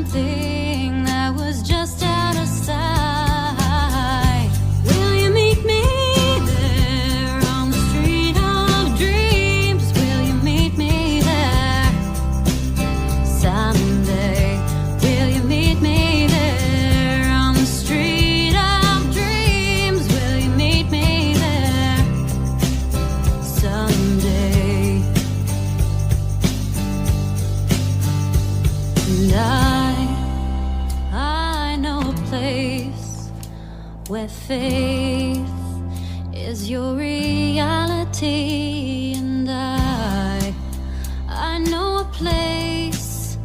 something that was just out of sight. Will you meet me there on the street of dreams? Will you meet me there someday? Will you meet me there on the street of dreams? Will you meet me there someday? And I know a place where faith is your reality. And I know a place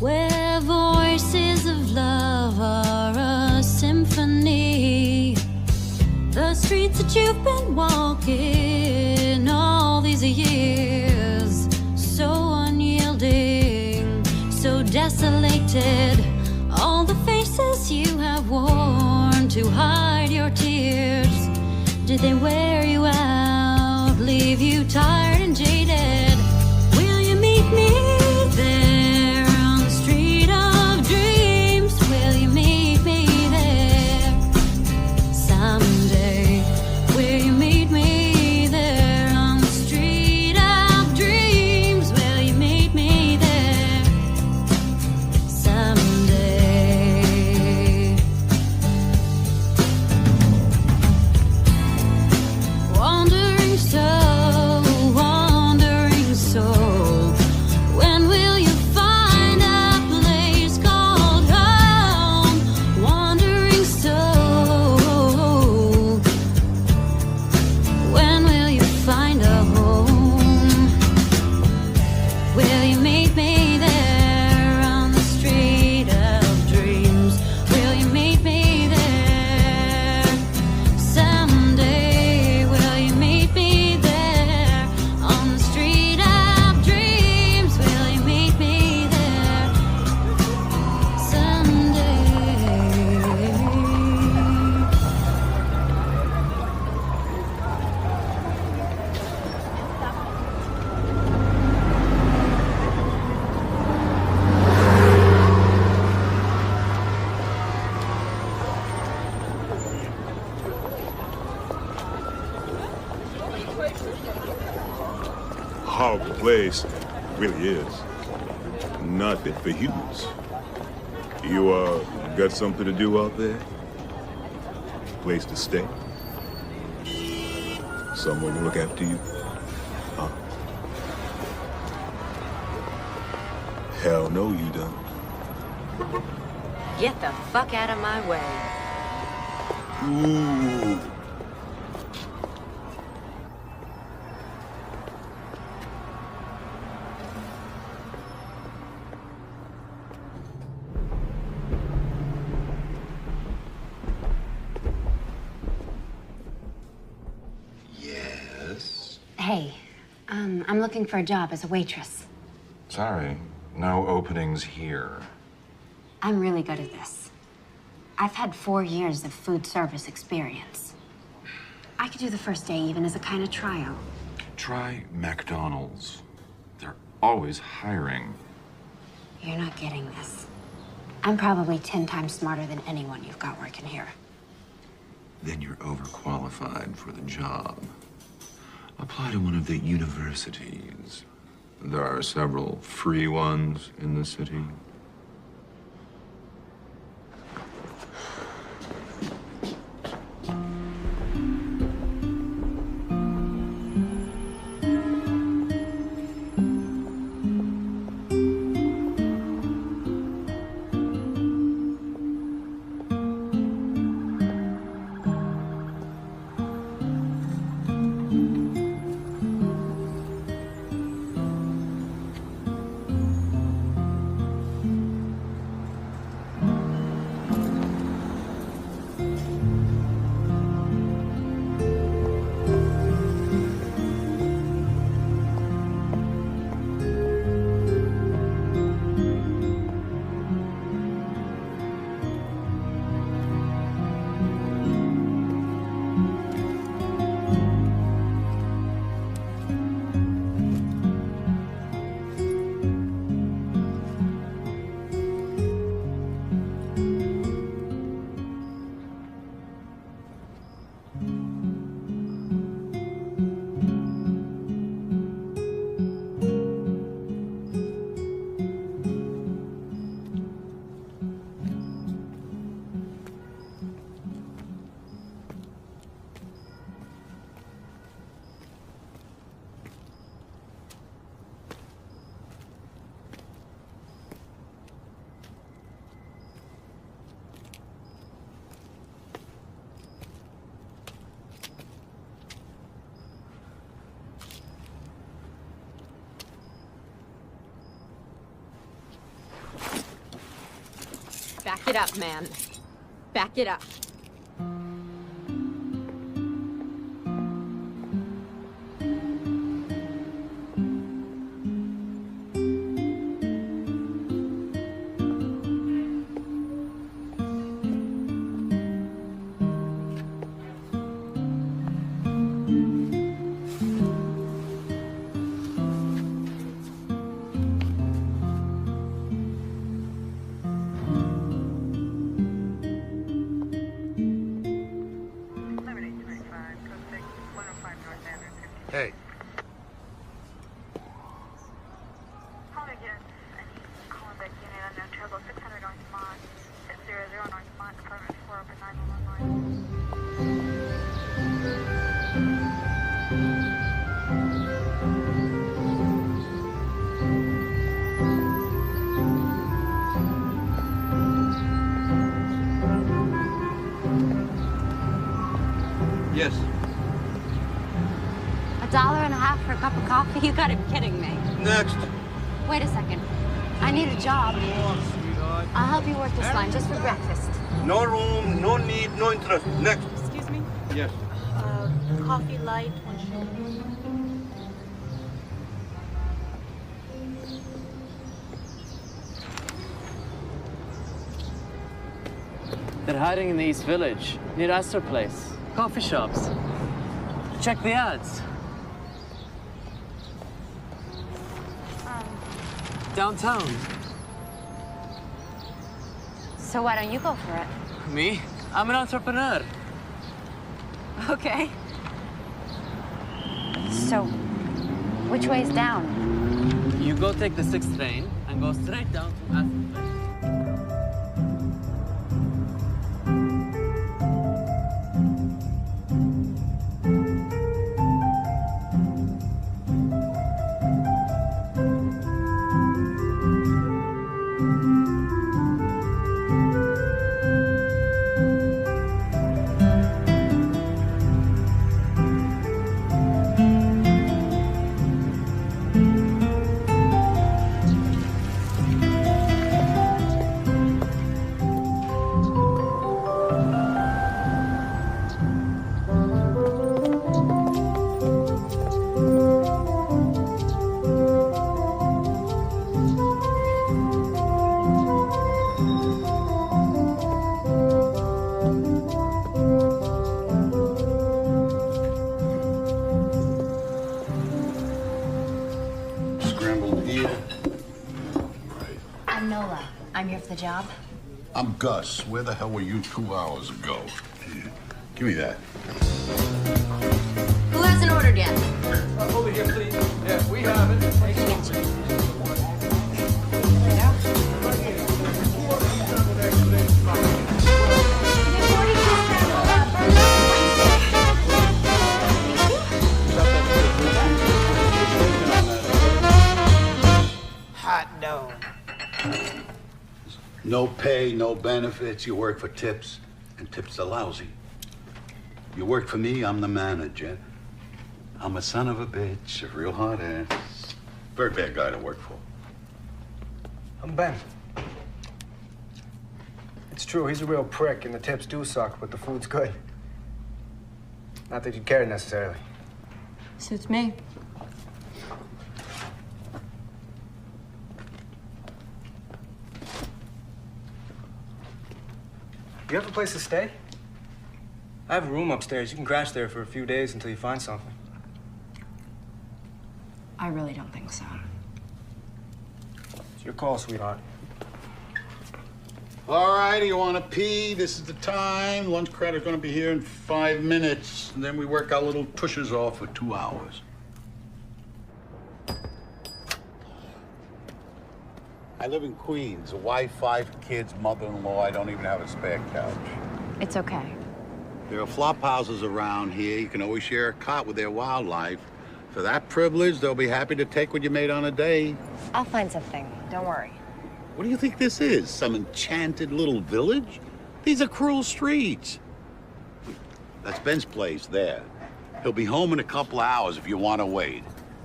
where voices of love are a symphony. The streets that you've been walking all these years, so unyielding, so desolated. All the faces you have worn to hide your tears, did they wear you out, leave you tired and jaded? Will you meet me there on the street of dreams? Will you meet me there someday? Will you meet me there on the street of dreams? Will you meet me there someday? Wandering soul, when will you find a place called home? Wandering soul, when will you find a home? Will you meet me there on the street of dreams? Will you meet me there someday? Will you meet me there on the street of dreams? Will you meet me there someday? Horrible place, really is. Nothing for humans. You, got something to do out there? Place to stay? Someone to look after you? Huh? Hell no, you don't. Get the fuck out of my way. Ooh. Yes? Hey, I'm looking for a job as a waitress. Sorry, no openings here. I'm really good at this. I've had 4 years of food service experience. I could do the first day even as a kind of trial. Try McDonald's. They're always hiring. You're not getting this. I'm probably 10 times smarter than anyone you've got working here. Then you're overqualified for the job. Apply to one of the universities. There are several free ones in the city. Back it up, man. Back it up. Hey. Call again. Calling back unit unknown trouble 600 North Mont, 600 North Mont, apartment 4, open 911. Yes. $1.50 for a cup of coffee? You gotta be kidding me. Next. Wait a second. I need a job. I'll help you work this line just for breakfast. No room, no need, no interest. Next. Excuse me? Yes. Coffee light, one shot. They're hiding in the East Village, near Astor Place. Coffee shops. Check the ads. Downtown. So why don't you go for it? Me? I'm an entrepreneur. Okay. So, which way's down? You go take the 6th train and go straight down to Astor Place. I'm Nola. I'm here for the job. I'm Gus. Where the hell were you 2 hours ago? Give me that. Who hasn't ordered yet? Over here, please. Yeah, we have it. Hot dog. No pay, no benefits. You work for tips, and tips are lousy. You work for me, I'm the manager. I'm a son of a bitch, a real hard ass. Very bad guy to work for. I'm Ben. It's true, he's a real prick, and the tips do suck, but the food's good. Not that you'd care necessarily. Suits me. You have a place to stay? I have a room upstairs. You can crash there for a few days until you find something. I really don't think so. It's your call, sweetheart. All right, you want to pee? This is the time. Lunch credit's going to be here in 5 minutes. And then we work our little tushes off for 2 hours. I live in Queens. A wife, 5 kids, mother-in-law. I don't even have a spare couch. It's okay. There are flop houses around here. You can always share a cot with their wildlife. For that privilege, they'll be happy to take what you made on a day. I'll find something. Don't worry. What do you think this is? Some enchanted little village? These are cruel streets. That's Ben's place there. He'll be home in a couple of hours if you want to wait.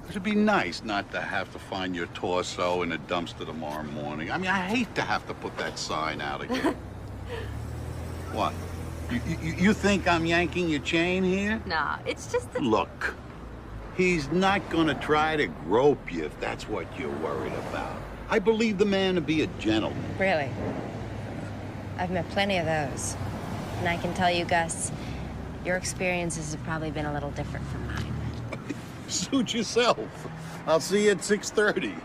It'd be nice not to have to find your torso in a dumpster tomorrow morning. I mean, I hate to have to put that sign out again. What? You think I'm yanking your chain here? Nah, it's just that... Look, he's not gonna try to grope you if that's what you're worried about. I believe the man to be a gentleman. Really? I've met plenty of those. And I can tell you, Gus, your experiences have probably been a little different from mine. Suit yourself. I'll see you at 6:30.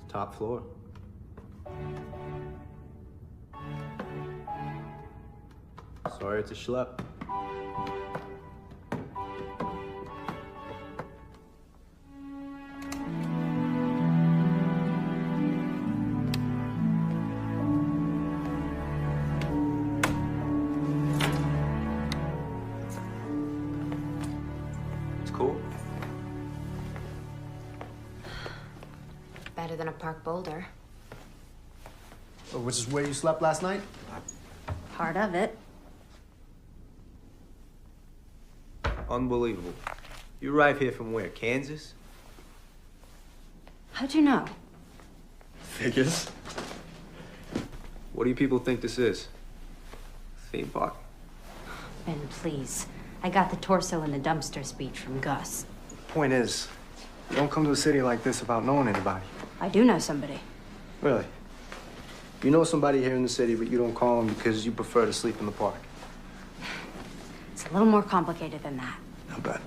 Top floor. Sorry, it's a schlep. It's cool. Better than a park boulder. Oh, which is where you slept last night? Part of it. Unbelievable. You arrived here from where? Kansas? How'd you know? Figures. What do you people think this is? Theme park? Ben, please. I got the torso in the dumpster speech from Gus. Point is, you don't come to a city like this without knowing anybody. I do know somebody. Really? You know somebody here in the city, but you don't call them because you prefer to sleep in the park. It's a little more complicated than that. I bet.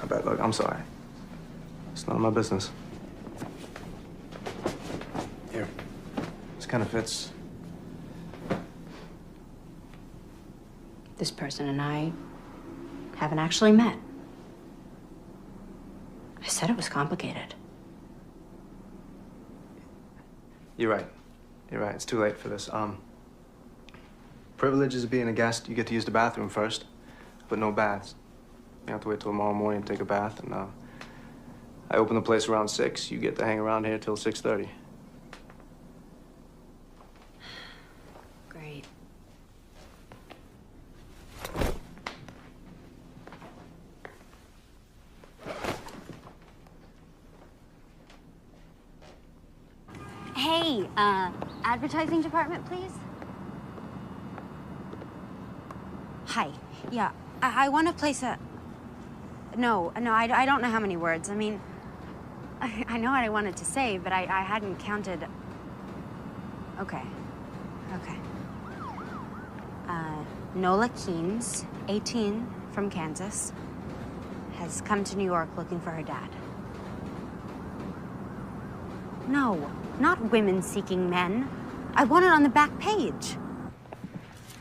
I bet. Look, I'm sorry. It's none of my business. Here. This kind of fits. This person and I haven't actually met. I said it was complicated. You're right. You're right. It's too late for this. Privileges of being a guest, you get to use the bathroom first, but no baths. You have to wait till tomorrow morning to take a bath, and I open the place around 6. You get to hang around here till 6:30. Great. Hey, advertising department, please? Hi. Yeah, I want to place a... No, I don't know how many words. I mean, I know what I wanted to say, but I hadn't counted... Okay. Nola Keynes, 18, from Kansas, has come to New York looking for her dad. No, not women seeking men. I want it on the back page.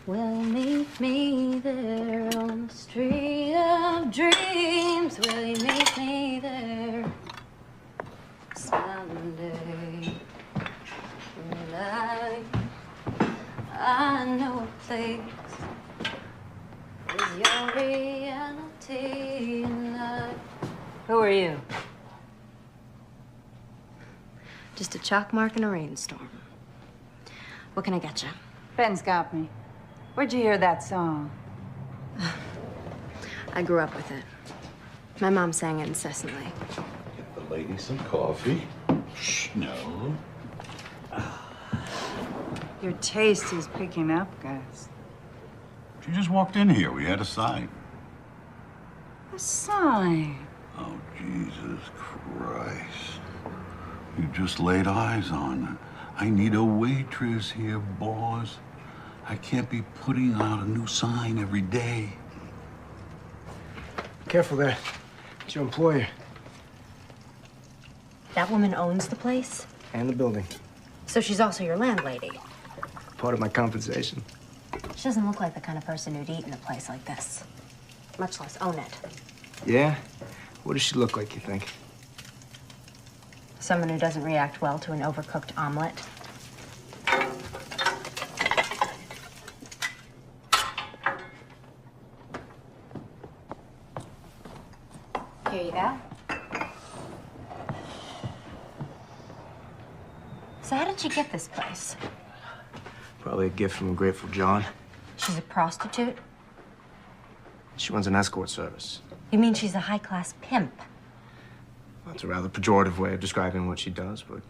Will meet me there on the street of dreams. Will you meet me there someday? I know a place is your reality and I... Who are you? Just a chalk mark in a rainstorm. What can I get you? Ben's got me. Where'd you hear that song? I grew up with it. My mom sang it incessantly. Get the lady some coffee. Shh, no. Your taste is picking up, Gus. She just walked in here. We had a sign. A sign? Oh, Jesus Christ. You just laid eyes on her. I need a waitress here, boss. I can't be putting out a new sign every day. Careful there. It's your employer. That woman owns the place? And the building. So she's also your landlady? Part of my compensation. She doesn't look like the kind of person who'd eat in a place like this. Much less own it. Yeah? What does she look like, you think? Someone who doesn't react well to an overcooked omelet. Here you go. So how did you get this place? Probably a gift from a Grateful John. She's a prostitute? She runs an escort service. You mean she's a high-class pimp? That's a rather pejorative way of describing what she does, but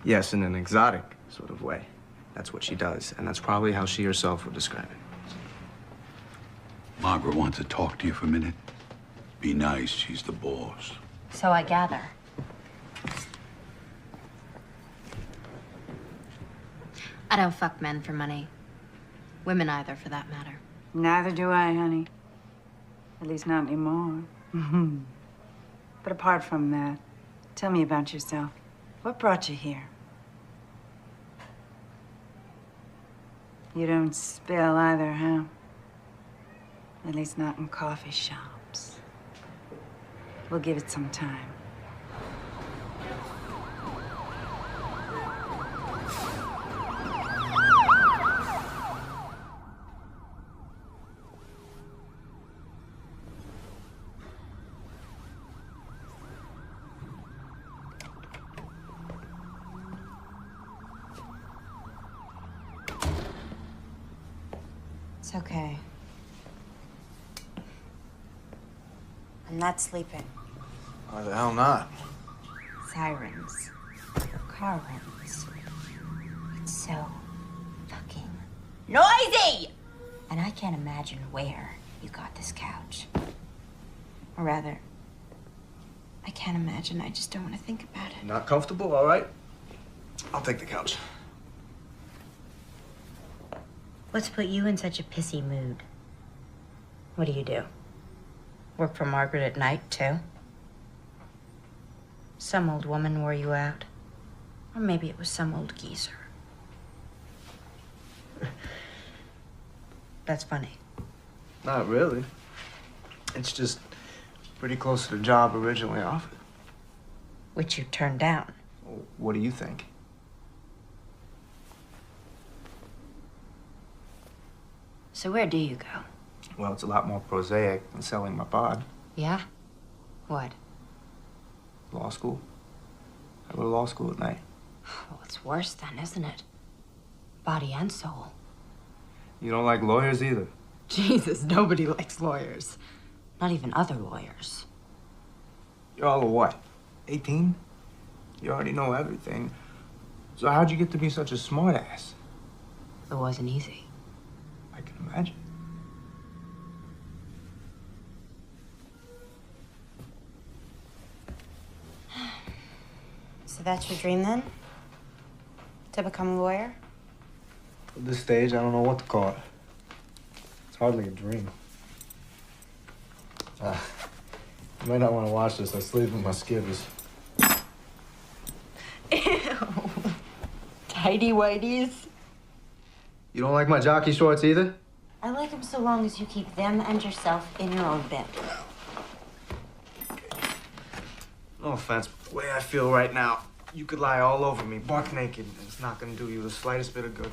yes, in an exotic sort of way. That's what she does, and that's probably how she herself would describe it. Margaret wants to talk to you for a minute. Be nice, she's the boss. So I gather. I don't fuck men for money. Women either, for that matter. Neither do I, honey. At least not anymore. But apart from that, tell me about yourself. What brought you here? You don't spill either, huh? At least not in coffee shops. We'll give it some time. It's okay. I'm not sleeping. Why the hell not? Sirens. Car rims. It's so fucking noisy! And I can't imagine where you got this couch. Or rather, I can't imagine. I just don't want to think about it. Not comfortable? All right. I'll take the couch. What's put you in such a pissy mood? What do? Work for Margaret at night, too? Some old woman wore you out. Or maybe it was some old geezer. That's funny. Not really. It's just pretty close to the job originally offered. Which you turned down. What do you think? So where do you go? Well, it's a lot more prosaic than selling my pod. Yeah? What? Law school. I go to law school at night. Well, it's worse then, isn't it? Body and soul. You don't like lawyers either? Jesus, nobody likes lawyers. Not even other lawyers. You're all of what? 18? You already know everything. So how'd you get to be such a smartass? It wasn't easy. I can imagine. So that's your dream then? To become a lawyer? At this stage, I don't know what to call it. It's hardly a dream. You might not want to watch this. I sleep with my skivvies. Ew. Tidy whities. You don't like my jockey shorts either? I like them so long as you keep them and yourself in your own bed. No offense, but the way I feel right now, you could lie all over me, buck naked, and it's not gonna do you the slightest bit of good.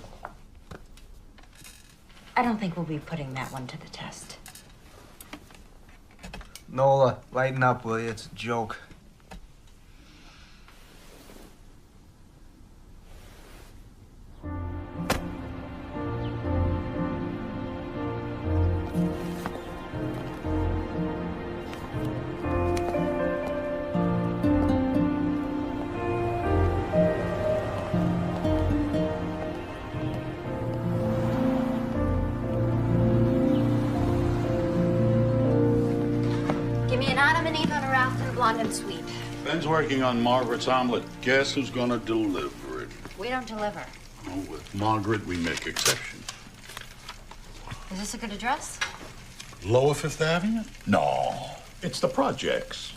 I don't think we'll be putting that one to the test. Nola, lighten up, will you? It's a joke. And sweet. Ben's working on Margaret's omelet. Guess who's gonna deliver it? We don't deliver. Oh, with Margaret, we make exceptions. Is this a good address? Lower Fifth Avenue? No, it's the projects.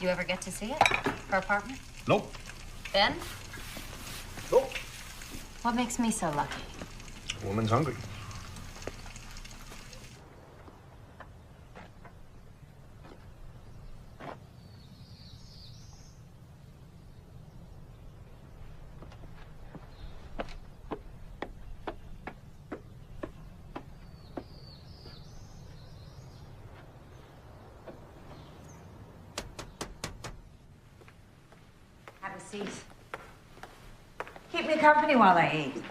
You ever get to see it? Her apartment? Nope. Ben? Nope. What makes me so lucky? A woman's hungry. pasties. Keep me company while I eat.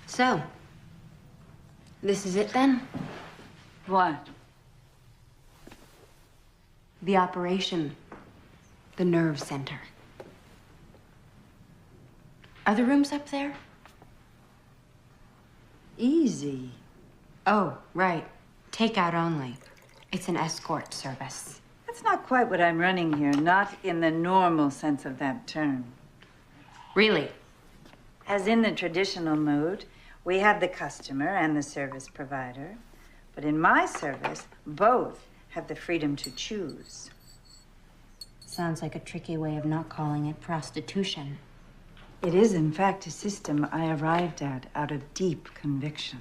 So, this is it then? What? The operation. The nerve center. Are the rooms up there? Easy. Oh, right. Takeout only. It's an escort service. That's not quite what I'm running here, not in the normal sense of that term. Really? As in the traditional mood, we have the customer and the service provider. But in my service, both have the freedom to choose. Sounds like a tricky way of not calling it prostitution. It is, in fact, a system I arrived at out of deep conviction.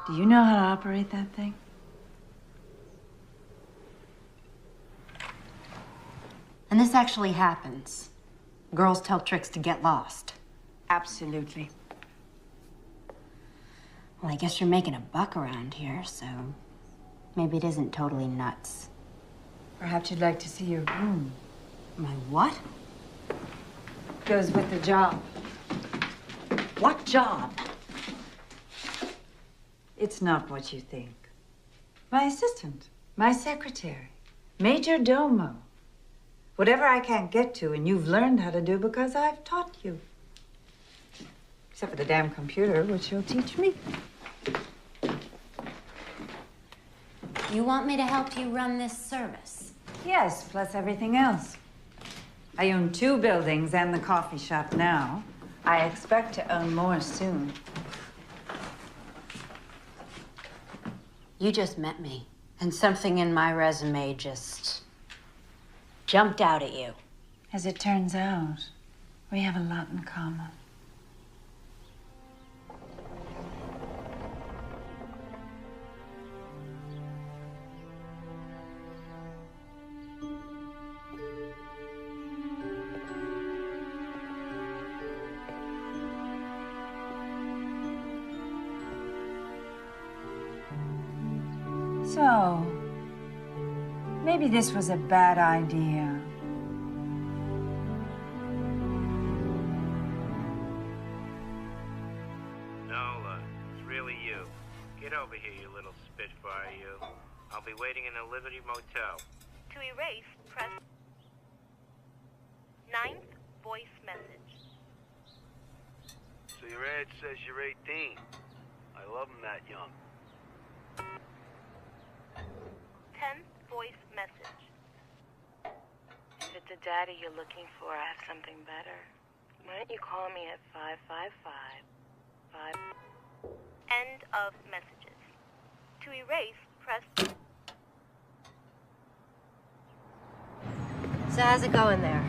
Do you know how to operate that thing? And this actually happens. Girls tell tricks to get lost. Absolutely. Well, I guess you're making a buck around here, so maybe it isn't totally nuts. Perhaps you'd like to see your room. My what? Goes with the job. What job? It's not what you think. My assistant, my secretary, major domo. Whatever I can't get to and you've learned how to do because I've taught you. Except for the damn computer, which you'll teach me. You want me to help you run this service? Yes, plus everything else. I own 2 buildings and the coffee shop now. I expect to own more soon. You just met me, and something in my resume just jumped out at you. As it turns out, we have a lot in common. So, maybe this was a bad idea. Nola, it's really you. Get over here, you little spitfire, you. I'll be waiting in the Liberty Motel. To erase, press 9th voice message. So your ad says you're 18. I love 'em that young. 10th voice message. If it's a daddy you're looking for, I have something better. Why don't you call me at 555-5... End of messages. To erase, press... So how's it going there?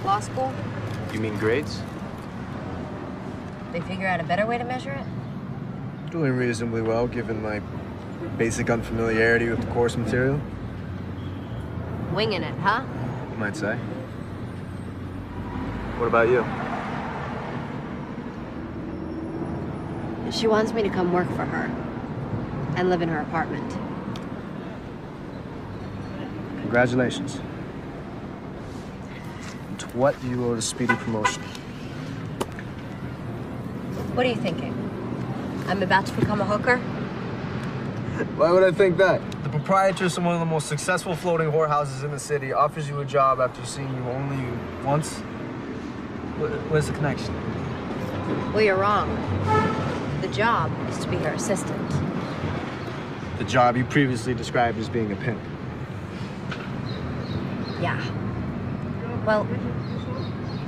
Law school? You mean grades? They figure out a better way to measure it? Doing reasonably well, given my basic unfamiliarity with the course material. Winging it, huh? You might say. What about you? She wants me to come work for her and live in her apartment. Congratulations. To what do you owe the speedy promotion? What are you thinking? I'm about to become a hooker? Why would I think that? The proprietress of one of the most successful floating whorehouses in the city offers you a job after seeing you only once? Where's the connection? Well, you're wrong. The job is to be her assistant. The job you previously described as being a pimp. Yeah. Well,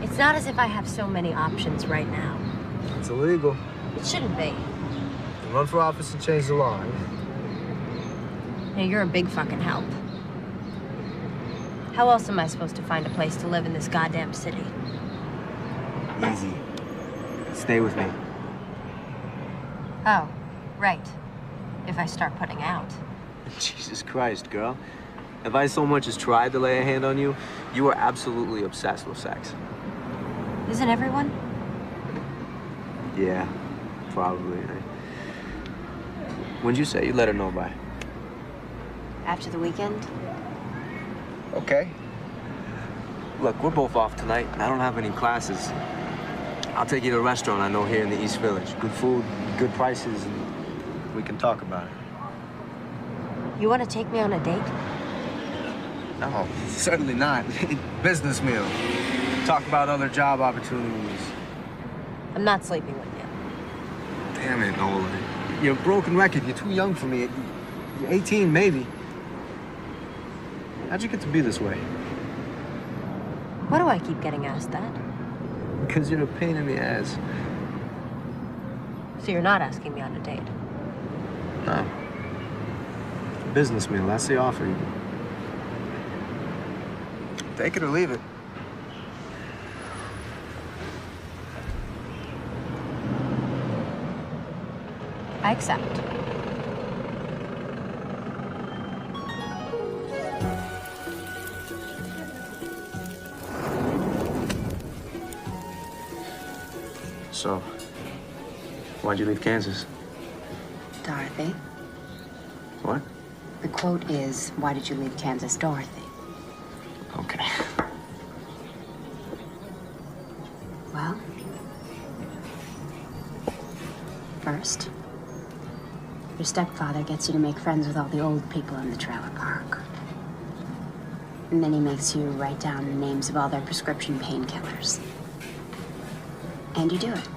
it's not as if I have so many options right now. It's illegal. It shouldn't be. Run for office and change the law. Hey, you're a big fucking help. How else am I supposed to find a place to live in this goddamn city? Easy. Stay with me. Oh, right. If I start putting out. Jesus Christ, girl. If I so much as tried to lay a hand on you, you are absolutely obsessed with sex. Isn't everyone? Yeah. Probably. When'd you say you let her know by? After the weekend? Okay. Look, we're both off tonight, and I don't have any classes. I'll take you to a restaurant I know here in the East Village. Good food, good prices, and we can talk about it. You want to take me on a date? No, certainly not. Business meal. Talk about other job opportunities. I'm not sleeping with you. Damn it, Nolan. You're a broken record. You're too young for me. You're 18, maybe. How'd you get to be this way? Why do I keep getting asked that? Because you're a pain in the ass. So you're not asking me on a date? No. Business meal, that's the offer. Take it or leave it. I accept. So, why'd you leave Kansas? Dorothy. What? The quote is, "Why did you leave Kansas, Dorothy?" Okay. Well, first, your stepfather gets you to make friends with all the old people in the trailer park. And then he makes you write down the names of all their prescription painkillers. And you do it.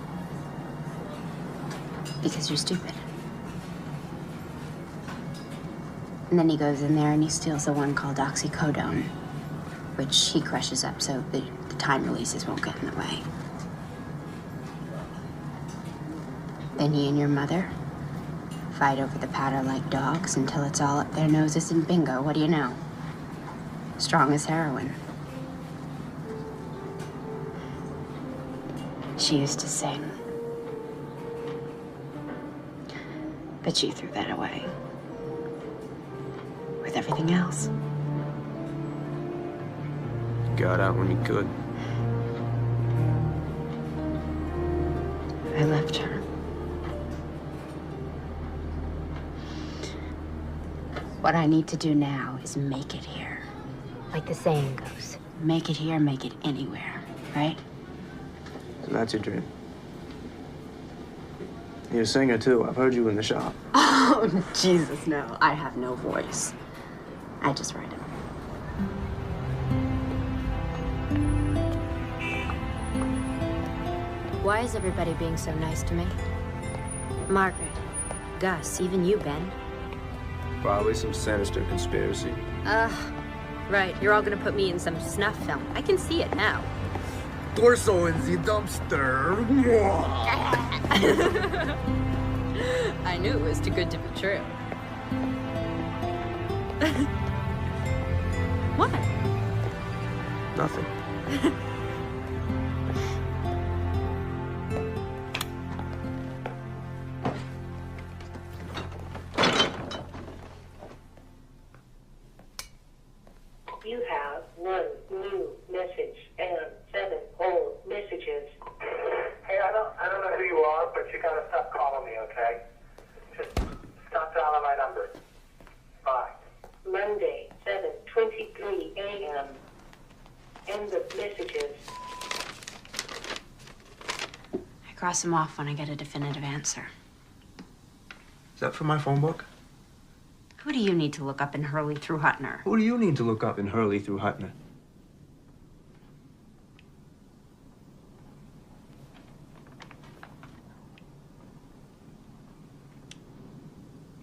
Because you're stupid. And then he goes in there and he steals the one called oxycodone, which he crushes up so the time releases won't get in the way. Then he and your mother fight over the powder like dogs until it's all up their noses, and bingo, what do you know? Strong as heroin. She used to sing. But she threw that away. With everything else. Got out when you could. I left her. What I need to do now is make it here. Like the saying goes. Make it here, make it anywhere, right? And that's your dream. You're a singer, too. I've heard you in the shop. Oh, Jesus, no. I have no voice. I just write it. Why is everybody being so nice to me? Margaret, Gus, even you, Ben. Probably some sinister conspiracy. Right. You're all gonna put me in some snuff film. I can see it now. Torso in the dumpster. I knew it was too good to be true. What? Nothing. You have 1 new message and 7 old messages. Hey, I don't know who you are, but you gotta stop calling me, okay? Just stop dialing my number. Bye. Monday, 7:23 a.m. End of messages. I cross them off when I get a definitive answer. Is that from my phone book? Who do you need to look up in Hurley through Hutner? Who do you need to look up in Hurley through Hutner?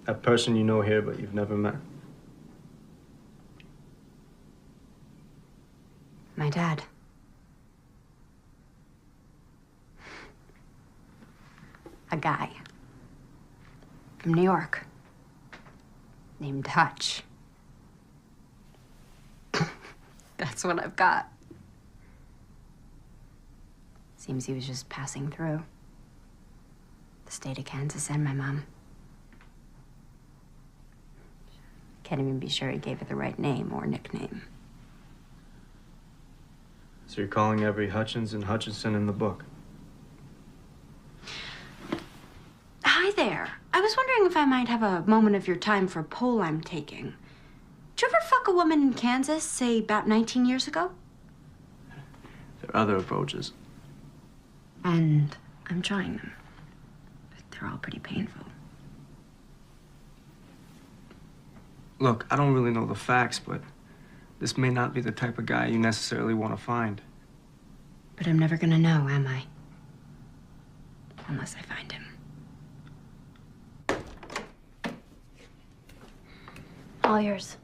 That person you know here, but you've never met. My dad. A guy. From New York. Named Hutch. That's what I've got. Seems he was just passing through. The state of Kansas and my mom. Can't even be sure he gave her the right name or nickname. So you're calling every Hutchins and Hutchinson in the book? wondering if I might have a moment of your time for a poll I'm taking. Did you ever fuck a woman in Kansas, say about 19 years ago? There are other approaches. And I'm trying them. But they're all pretty painful. Look, I don't really know the facts, but this may not be the type of guy you necessarily want to find. But I'm never gonna know, am I? Unless I find him. All yours.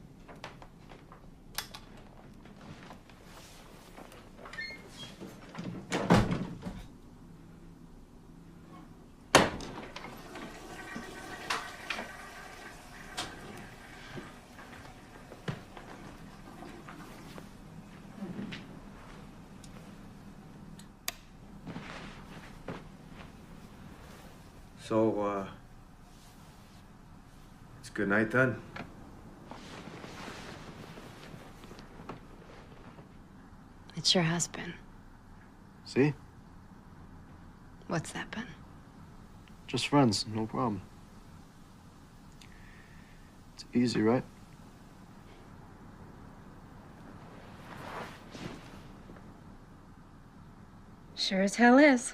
So, it's good night then. It sure has been. See? What's that been? Just friends, no problem. It's easy, right? Sure as hell is.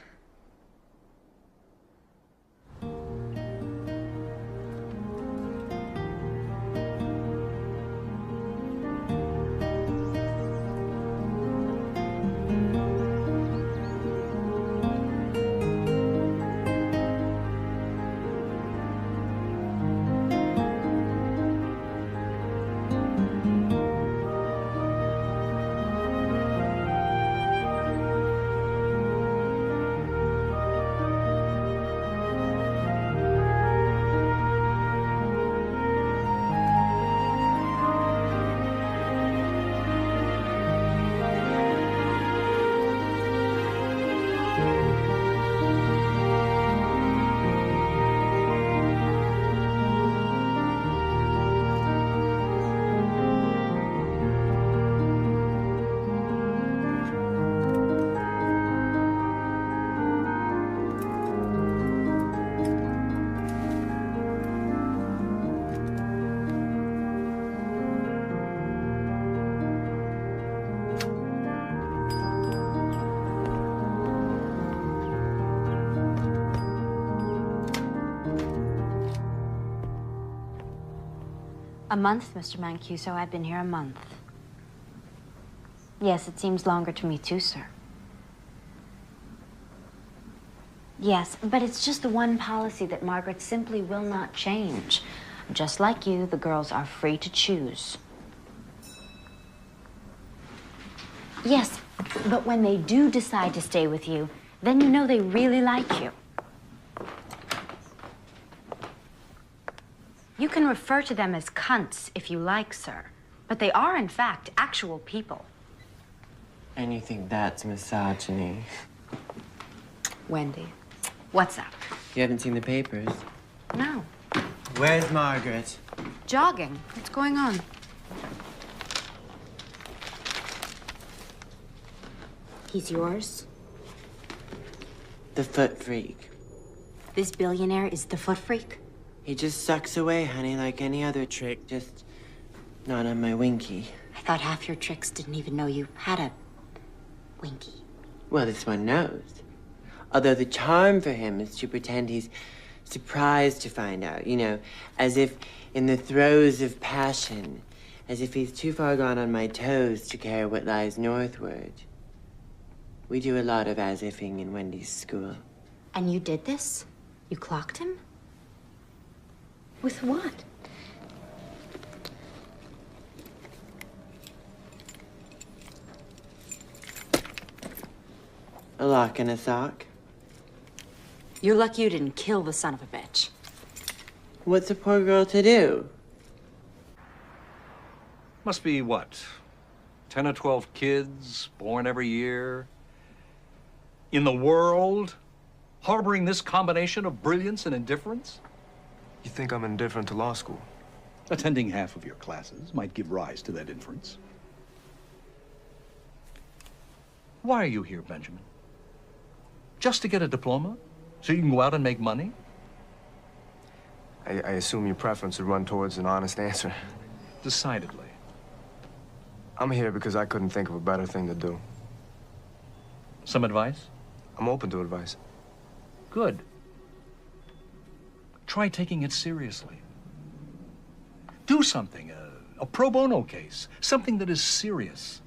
A month, Mr. Mancuso. I've been here a month. Yes, it seems longer to me too, sir. Yes, but it's just the one policy that Margaret simply will not change. Just like you, the girls are free to choose. Yes, but when they do decide to stay with you, then you know they really like you. You can refer to them as cunts if you like, sir. But they are, in fact, actual people. And you think that's misogyny? Wendy, what's up? You haven't seen the papers? No. Where's Margaret? Jogging. What's going on? He's yours? The foot freak. This billionaire is the foot freak? He just sucks away, honey, like any other trick, just not on my winky. I thought half your tricks didn't even know you had a winky. Well, this one knows. Although the charm for him is to pretend he's surprised to find out, you know, as if in the throes of passion, as if he's too far gone on my toes to care what lies northward. We do a lot of as-ifing in Wendy's school. And you did this? You clocked him? With what? A lock and a sock. You're lucky you didn't kill the son of a bitch. What's a poor girl to do? Must be, what, 10 or 12 kids born every year? In the world, harboring this combination of brilliance and indifference? You think I'm indifferent to law school? Attending half of your classes might give rise to that inference. Why are you here, Benjamin? Just to get a diploma? So you can go out and make money? I assume your preference would run towards an honest answer. Decidedly. I'm here because I couldn't think of a better thing to do. Some advice? I'm open to advice. Good. Try taking it seriously. Do something, a pro bono case, something that is serious.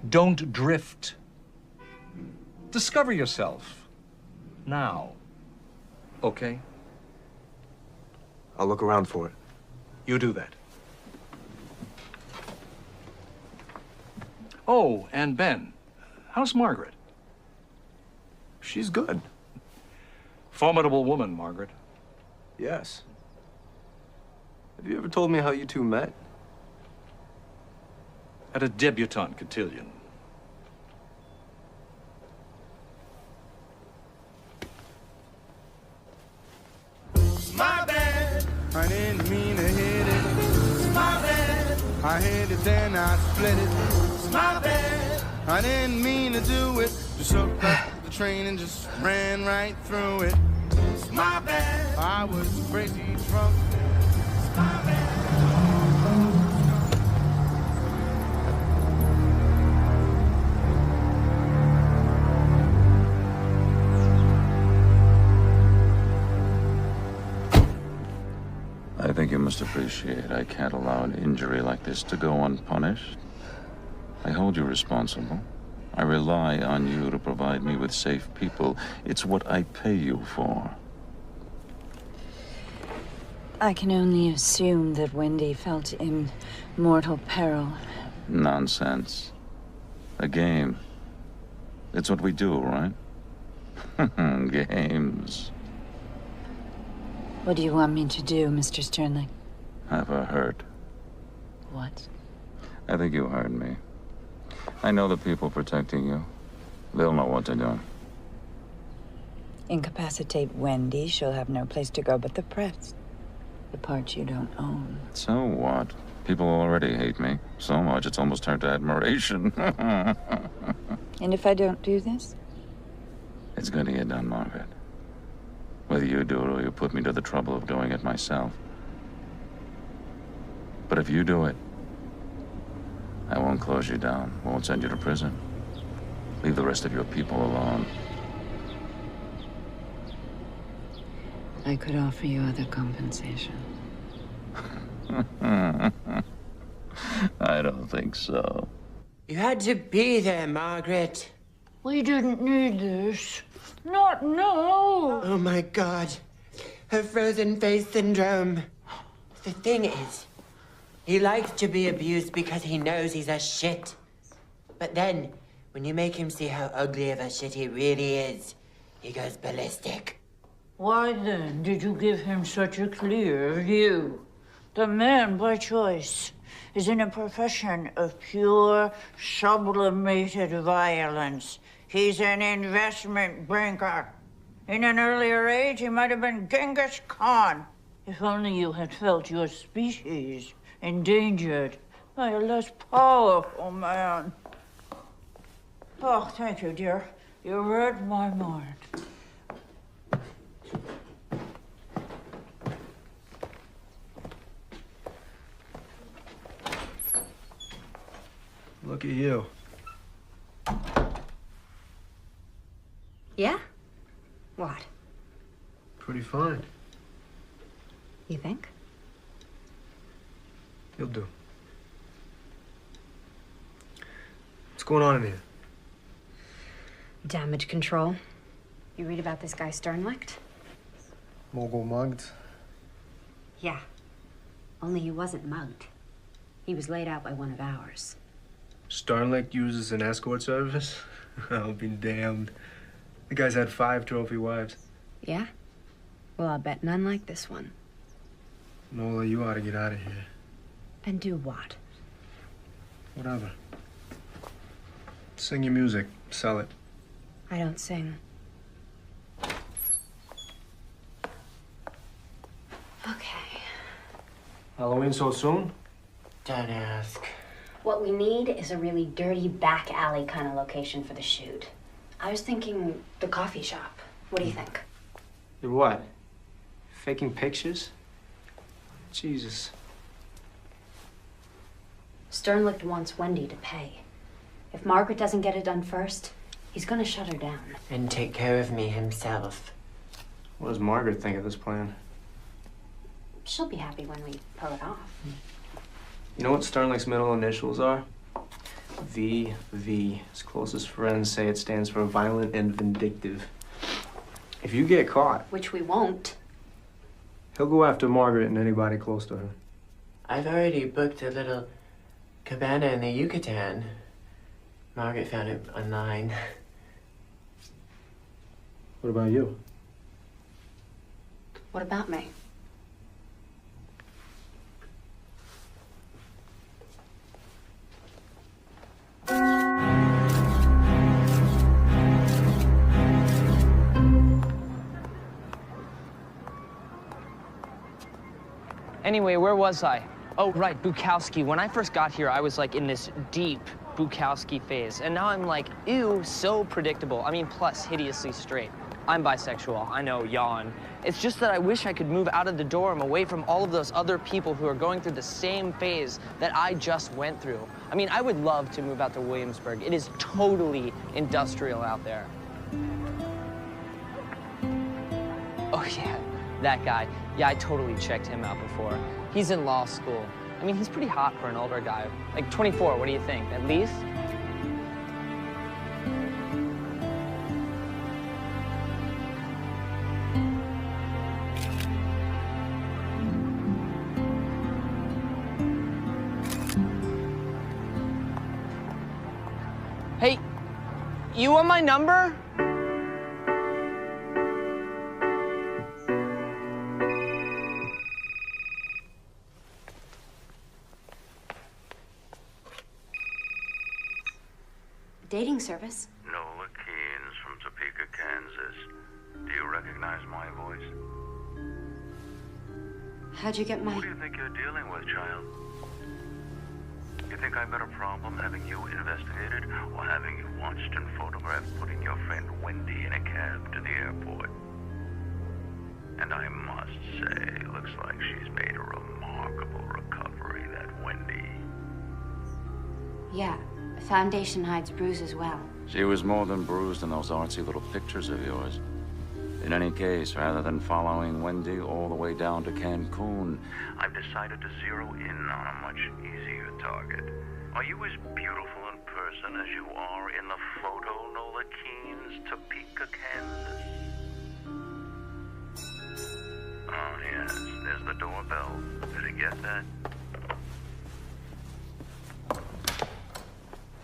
Don't drift. Discover yourself. Now. Okay? I'll look around for it. You do that. Oh, and Ben, how's Margaret? She's good. Formidable woman, Margaret. Yes. Have you ever told me how you two met? At a debutante cotillion. My bad, I didn't mean to hit it. It's my bad, I hit it then I split it. It's my bad, I didn't mean to do it. Just hooked up the train and just ran right through it. It's my bad, I was crazy drunk. It's my bad. I think you must appreciate I can't allow an injury like this to go unpunished. I hold you responsible. I rely on you to provide me with safe people. It's what I pay you for. I can only assume that Wendy felt in mortal peril. Nonsense. A game. It's what we do, right? Games. What do you want me to do, Mr. Sternling? Have her hurt. What? I think you heard me. I know the people protecting you. They'll know what to do. Incapacitate Wendy, she'll have no place to go but the press. The part you don't own. So what? People already hate me. So much it's almost turned to admiration. And if I don't do this? It's going to get done, Margaret. Whether you do it or you put me to the trouble of doing it myself. But if you do it, I won't close you down, won't send you to prison. Leave the rest of your people alone. I could offer you other compensation. I don't think so. You had to be there, Margaret. We didn't need this. Not now. Oh, my God. Her frozen face syndrome. The thing is, he likes to be abused because he knows he's a shit. But then, when you make him see how ugly of a shit he really is, he goes ballistic. Why then did you give him such a clear view? The man, by choice, is in a profession of pure, sublimated violence. He's an investment banker. In an earlier age, he might have been Genghis Khan. If only you had felt your species endangered by a less powerful man. Oh, thank you, dear. You read my mind. Look at you. Yeah? What? Pretty fine. You think? You'll do. What's going on in here? Damage control. You read about this guy Sternlicht? Mogul mugged? Yeah. Only he wasn't mugged. He was laid out by one of ours. Sternlicht uses an escort service? I'll be damned. The guy's had 5 trophy wives. Yeah? Well, I'll bet none like this one. Nola, you ought to get out of here. And do what? Whatever. Sing your music. Sell it. I don't sing. Okay. Halloween so soon? Don't ask. What we need is a really dirty back alley kind of location for the shoot. I was thinking the coffee shop. What do you think? Your what? Faking pictures? Jesus. Sternlicht wants Wendy to pay. If Margaret doesn't get it done first, he's gonna shut her down. And take care of me himself. What does Margaret think of this plan? She'll be happy when we pull it off. You know what Sternlicht's middle initials are? VV. His closest friends say it stands for violent and vindictive. If you get caught, Which we won't. he'll go after Margaret and anybody close to her. I've already booked a little cabana in the Yucatan. Margaret found it online. What about you? What about me? Anyway, where was I? Oh, right, Bukowski. When I first got here, I was like in this deep Bukowski phase. And now I'm like, ew, so predictable. I mean, plus hideously straight. I'm bisexual, I know, yawn. It's just that I wish I could move out of the dorm, away from all of those other people who are going through the same phase that I just went through. I mean, I would love to move out to Williamsburg. It is totally industrial out there. Oh, yeah, that guy. Yeah, I totally checked him out before. He's in law school. I mean, he's pretty hot for an older guy. Like 24, what do you think? At least? Hey, you want my number? Dating service. Nola Keynes from Topeka, Kansas. Do you recognize my voice? How'd you get my... Who do you think you're dealing with, child? You think I've got a problem having you investigated or having you watched and photographed putting your friend Wendy in a cab to the airport? And I must say, looks like she's made a remarkable recovery, that Wendy. Yeah, foundation hides bruises well. She was more than bruised in those artsy little pictures of yours. In any case, rather than following Wendy all the way down to Cancun, I've decided to zero in on a much easier target. Are you as beautiful in person as you are in the photo, Nola Keynes, Topeka, Kansas? Oh, yes, there's the doorbell. Did you get that?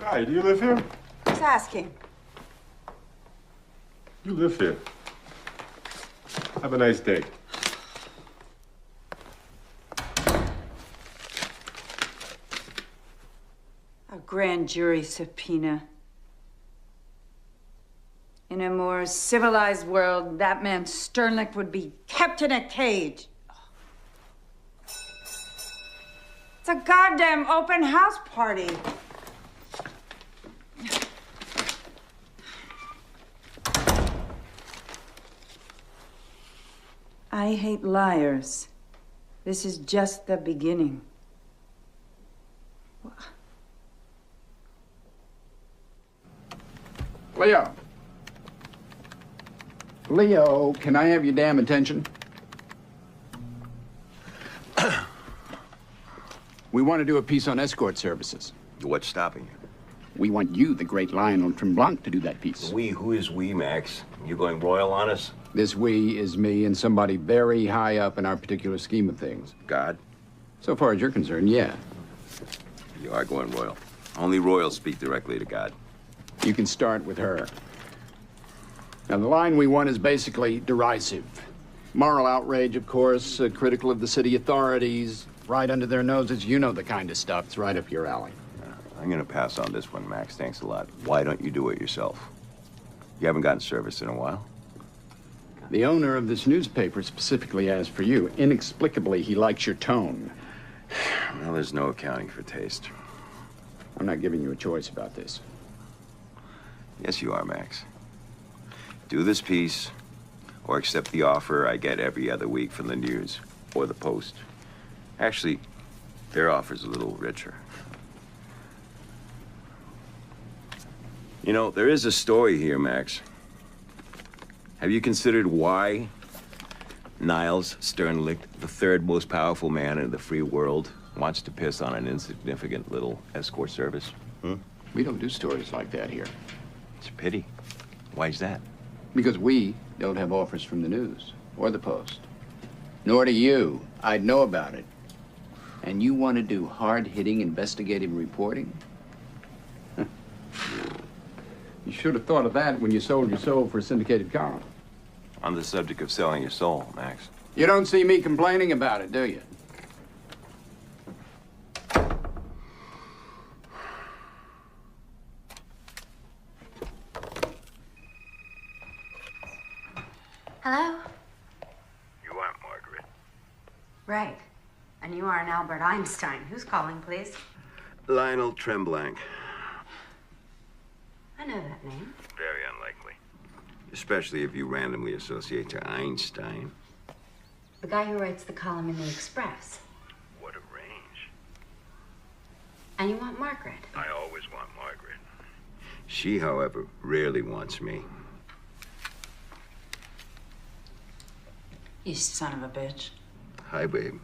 Hi, do you live here? Who's asking? You live here. Have a nice day. A grand jury subpoena. In a more civilized world, that man Sternlicht would be kept in a cage. It's a goddamn open house party. I hate liars. This is just the beginning. Leo. Leo, can I have your damn attention? We want to do a piece on escort services. What's stopping you? We want you, the great Lionel Tremblant, to do that piece. We? Who is we, Max? You going royal on us? This we is me and somebody very high up in our particular scheme of things. God? So far as you're concerned, yeah. You are going royal. Only royals speak directly to God. You can start with her. Now, the line we want is basically derisive. Moral outrage, of course, critical of the city authorities, right under their noses. You know the kind of stuff. It's right up your alley. I'm gonna pass on this one, Max. Thanks a lot. Why don't you do it yourself? You haven't gotten service in a while. The owner of this newspaper specifically asked for you. Inexplicably, he likes your tone. Well, there's no accounting for taste. I'm not giving you a choice about this. Yes, you are, Max. Do this piece, or accept the offer I get every other week from the News or the Post. Actually, their offer's a little richer. You know, there is a story here, Max. Have you considered why Niles Sternlicht, the third most powerful man in the free world, wants to piss on an insignificant little escort service? We don't do stories like that here. It's a pity. Why's that? Because we don't have offers from the News or the Post. Nor do you. I'd know about it. And you want to do hard-hitting investigative reporting? You should have thought of that when you sold your soul for a syndicated column. On the subject of selling your soul, Max. You don't see me complaining about it, do you? Hello? You aren't Margaret. Right. And you are an Albert Einstein. Who's calling, please? Lionel Tremblanc. I know that name. Very unlikely. Especially if you randomly associate to Einstein. The guy who writes the column in the Express. What a range. And you want Margaret. I always want Margaret. She, however, rarely wants me. You son of a bitch. Hi, babe.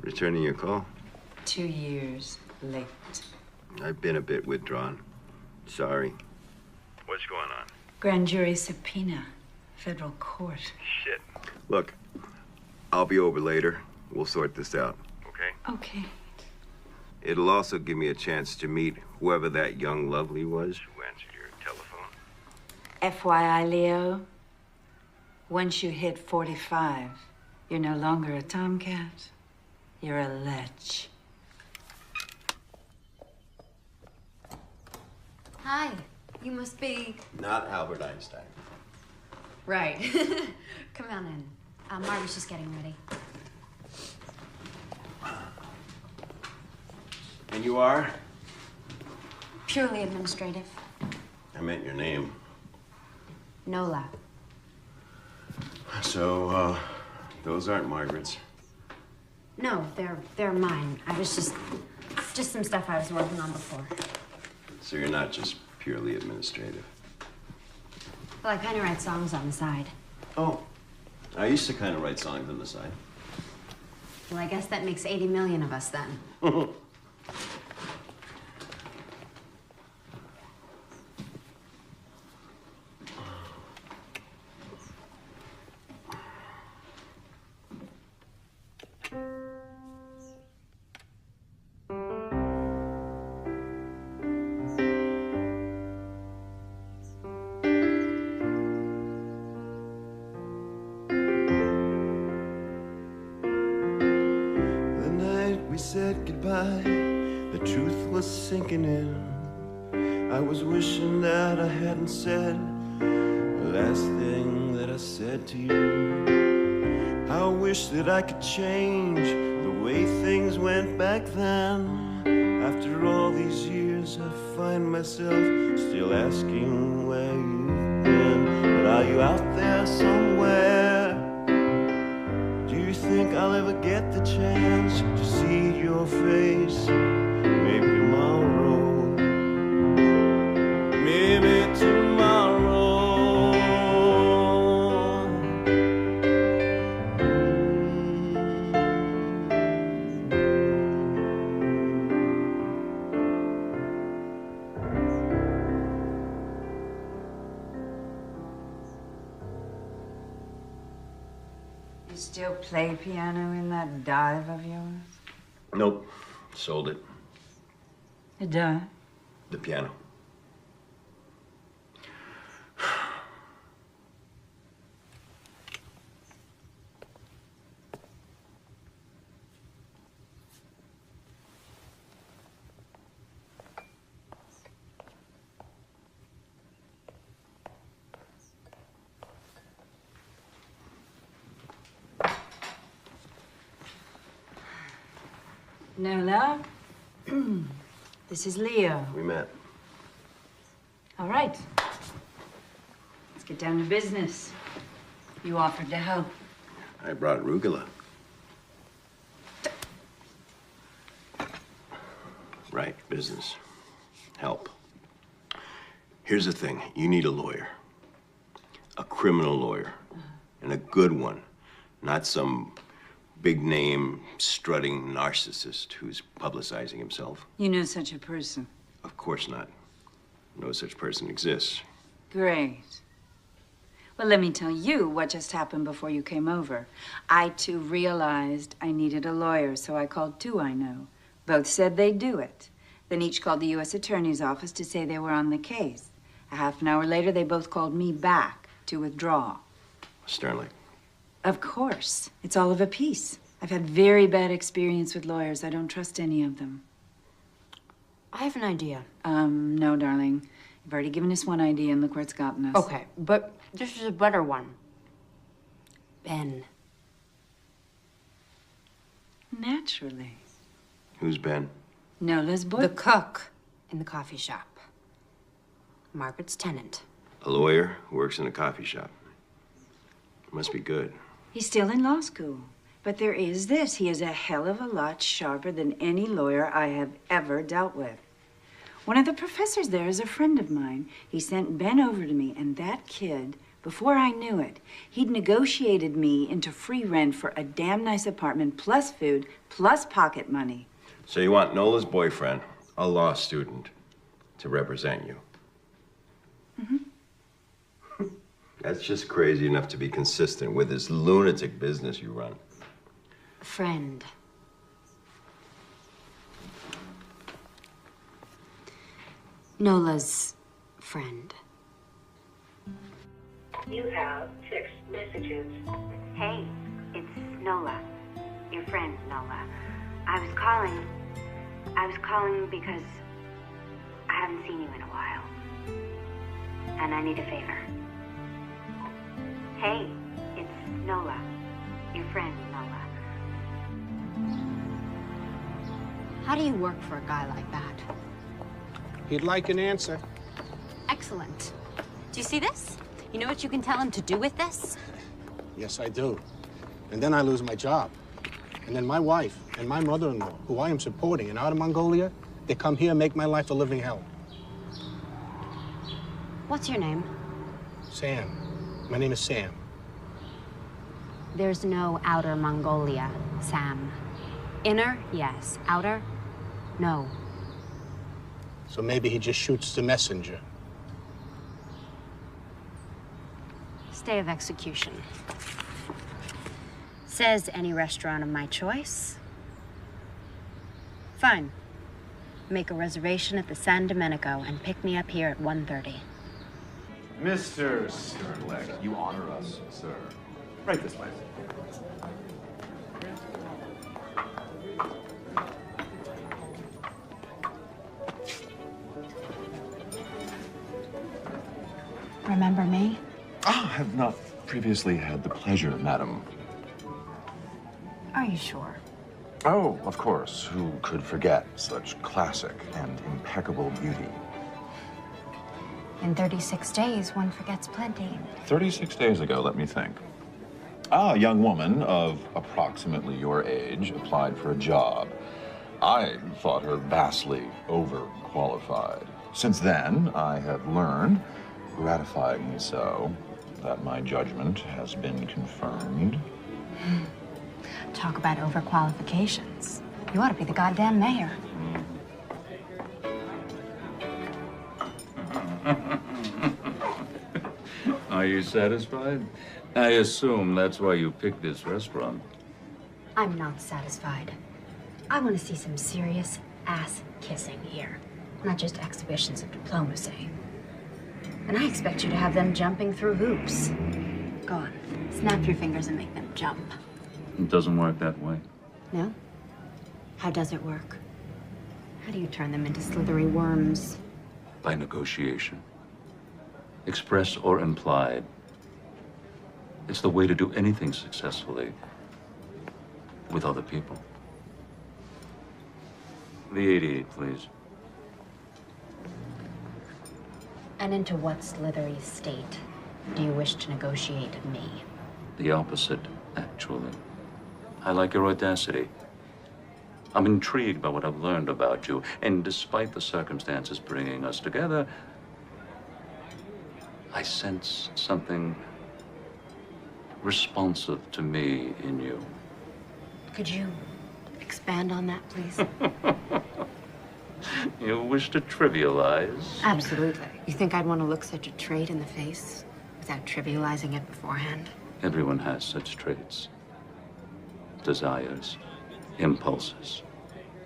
Returning your call? 2 years late. I've been a bit withdrawn. Sorry. What's going on? Grand jury subpoena. Federal court. Shit. Look, I'll be over later. We'll sort this out, okay? Okay. It'll also give me a chance to meet whoever that young lovely was who answered your telephone. FYI, Leo, once you hit 45, you're no longer a tomcat. You're a lech. Hi. You must be... Not Albert Einstein. Right. Come on in. Margaret's just getting ready. And you are? Purely administrative. I meant your name. Nola. So, those aren't Margaret's. No, they're mine. I was just some stuff I was working on before. So you're not just purely administrative. Well, I kind of write songs on the side. Oh, I used to kind of write songs on the side. Well, I guess that makes 80 million of us then. The truth was sinking in. I was wishing that I hadn't said the last thing that I said to you. I wish that I could change the way things went back then. After all these years, I find myself still asking where you've been. But are you out there somewhere? Do you think I'll ever get the chance to see your face? Maybe tomorrow. Maybe tomorrow. You still play piano in that dive of yours? Nope. Sold it. You dive? The piano. Nola, this is Leo. We met. All right. Let's get down to business. You offered to help. I brought arugula. Right, business. Help. Here's the thing. You need a lawyer. A criminal lawyer. And a good one. Not some big-name, strutting narcissist who's publicizing himself. You know such a person. Of course not. No such person exists. Great. Well, let me tell you what just happened before you came over. I, too, realized I needed a lawyer, so I called two I know. Both said they'd do it. Then each called the U.S. Attorney's office to say they were on the case. A half an hour later, they both called me back to withdraw. Sternly. Of course. It's all of a piece. I've had very bad experience with lawyers. I don't trust any of them. I have an idea. No, darling. You've already given us one idea, and look where it's gotten us. Okay, but this is a better one. Ben. Naturally. Who's Ben? Nola's boy. The cook in the coffee shop. Margaret's tenant. A lawyer who works in a coffee shop. Must be good. He's still in law school. But there is this. He is a hell of a lot sharper than any lawyer I have ever dealt with. One of the professors there is a friend of mine. He sent Ben over to me, and that kid, before I knew it, he'd negotiated me into free rent for a damn nice apartment, plus food, plus pocket money. So you want Nola's boyfriend, a law student, to represent you? Mm-hmm. That's just crazy enough to be consistent with this lunatic business you run. Friend. Nola's friend. You have 6 messages. Hey, it's Nola. Your friend, Nola. I was calling because I haven't seen you in a while. And I need a favor. Hey, it's Nola. Your friend, Nola. How do you work for a guy like that? He'd like an answer. Excellent. Do you see this? You know what you can tell him to do with this? Yes, I do. And then I lose my job. And then my wife and my mother-in-law, who I am supporting in Outer Mongolia, they come here and make my life a living hell. What's your name? Sam. My name is Sam. There's no Outer Mongolia, Sam. Inner, yes. Outer, no. So maybe he just shoots the messenger. Stay of execution. Says any restaurant of my choice. Fine. Make a reservation at the San Domenico and pick me up here at 1:30. Mr. Sternlicht, you honor us, sir. Right this way. Remember me? Ah, I have not previously had the pleasure, madam. Are you sure? Oh, of course. Who could forget such classic and impeccable beauty? In 36 days, one forgets plenty. 36 days ago, let me think. Ah, a young woman of approximately your age applied for a job. I thought her vastly overqualified. Since then, I have learned, gratifyingly so, that my judgment has been confirmed. Talk about overqualifications. You ought to be the goddamn mayor. Are you satisfied? I assume that's why you picked this restaurant. I'm not satisfied. I want to see some serious ass kissing here, not just exhibitions of diplomacy. And I expect you to have them jumping through hoops. Go on, snap your fingers and make them jump. It doesn't work that way. No? How does it work? How do you turn them into slithery worms? By negotiation. Express or implied. It's the way to do anything successfully with other people. The 88, please. And into what slithery state do you wish to negotiate me? The opposite, actually. I like your audacity. I'm intrigued by what I've learned about you, and despite the circumstances bringing us together, I sense something responsive to me in you. Could you expand on that, please? You wish to trivialize? Absolutely. You think I'd want to look such a trait in the face without trivializing it beforehand? Everyone has such traits. Desires, impulses,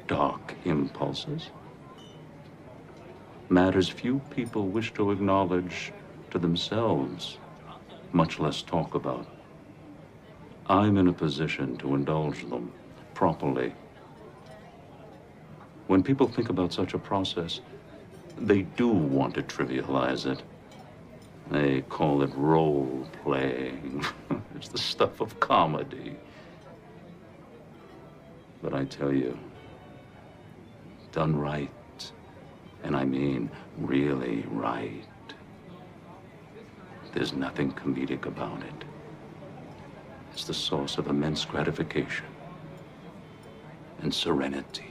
dark impulses. Matters few people wish to acknowledge to themselves, much less talk about. I'm in a position to indulge them properly. When people think about such a process, they do want to trivialize it. They call it role-playing. It's the stuff of comedy. But I tell you, done right, and I mean really right, there's nothing comedic about it. It's the source of immense gratification and serenity.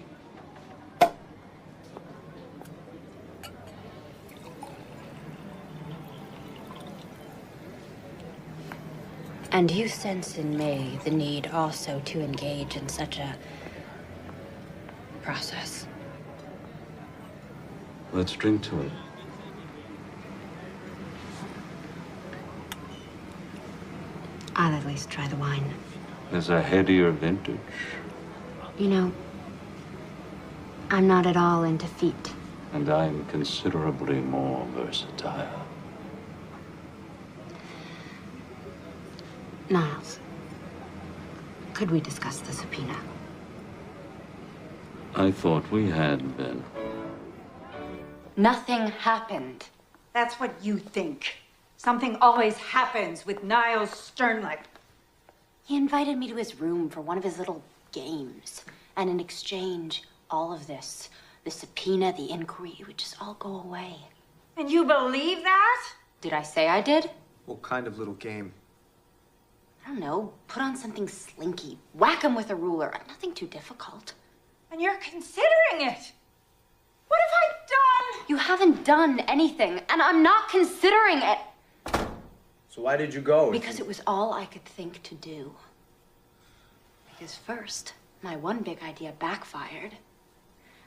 And you sense in me the need also to engage in such a process. Let's drink to it. I'll at least try the wine. There's a headier vintage. You know, I'm not at all into feet. And I'm considerably more versatile. Niles, could we discuss the subpoena? I thought we had been. Nothing happened. That's what you think. Something always happens with Niles Sternlicht. He invited me to his room for one of his little games. And in exchange, all of this, the subpoena, the inquiry, it would just all go away. And you believe that? Did I say I did? What kind of little game? I don't know. Put on something slinky. Whack him with a ruler. Nothing too difficult. And you're considering it. What have I done? You haven't done anything, and I'm not considering it. So why did you go? Because it was all I could think to do. Because first, my one big idea backfired.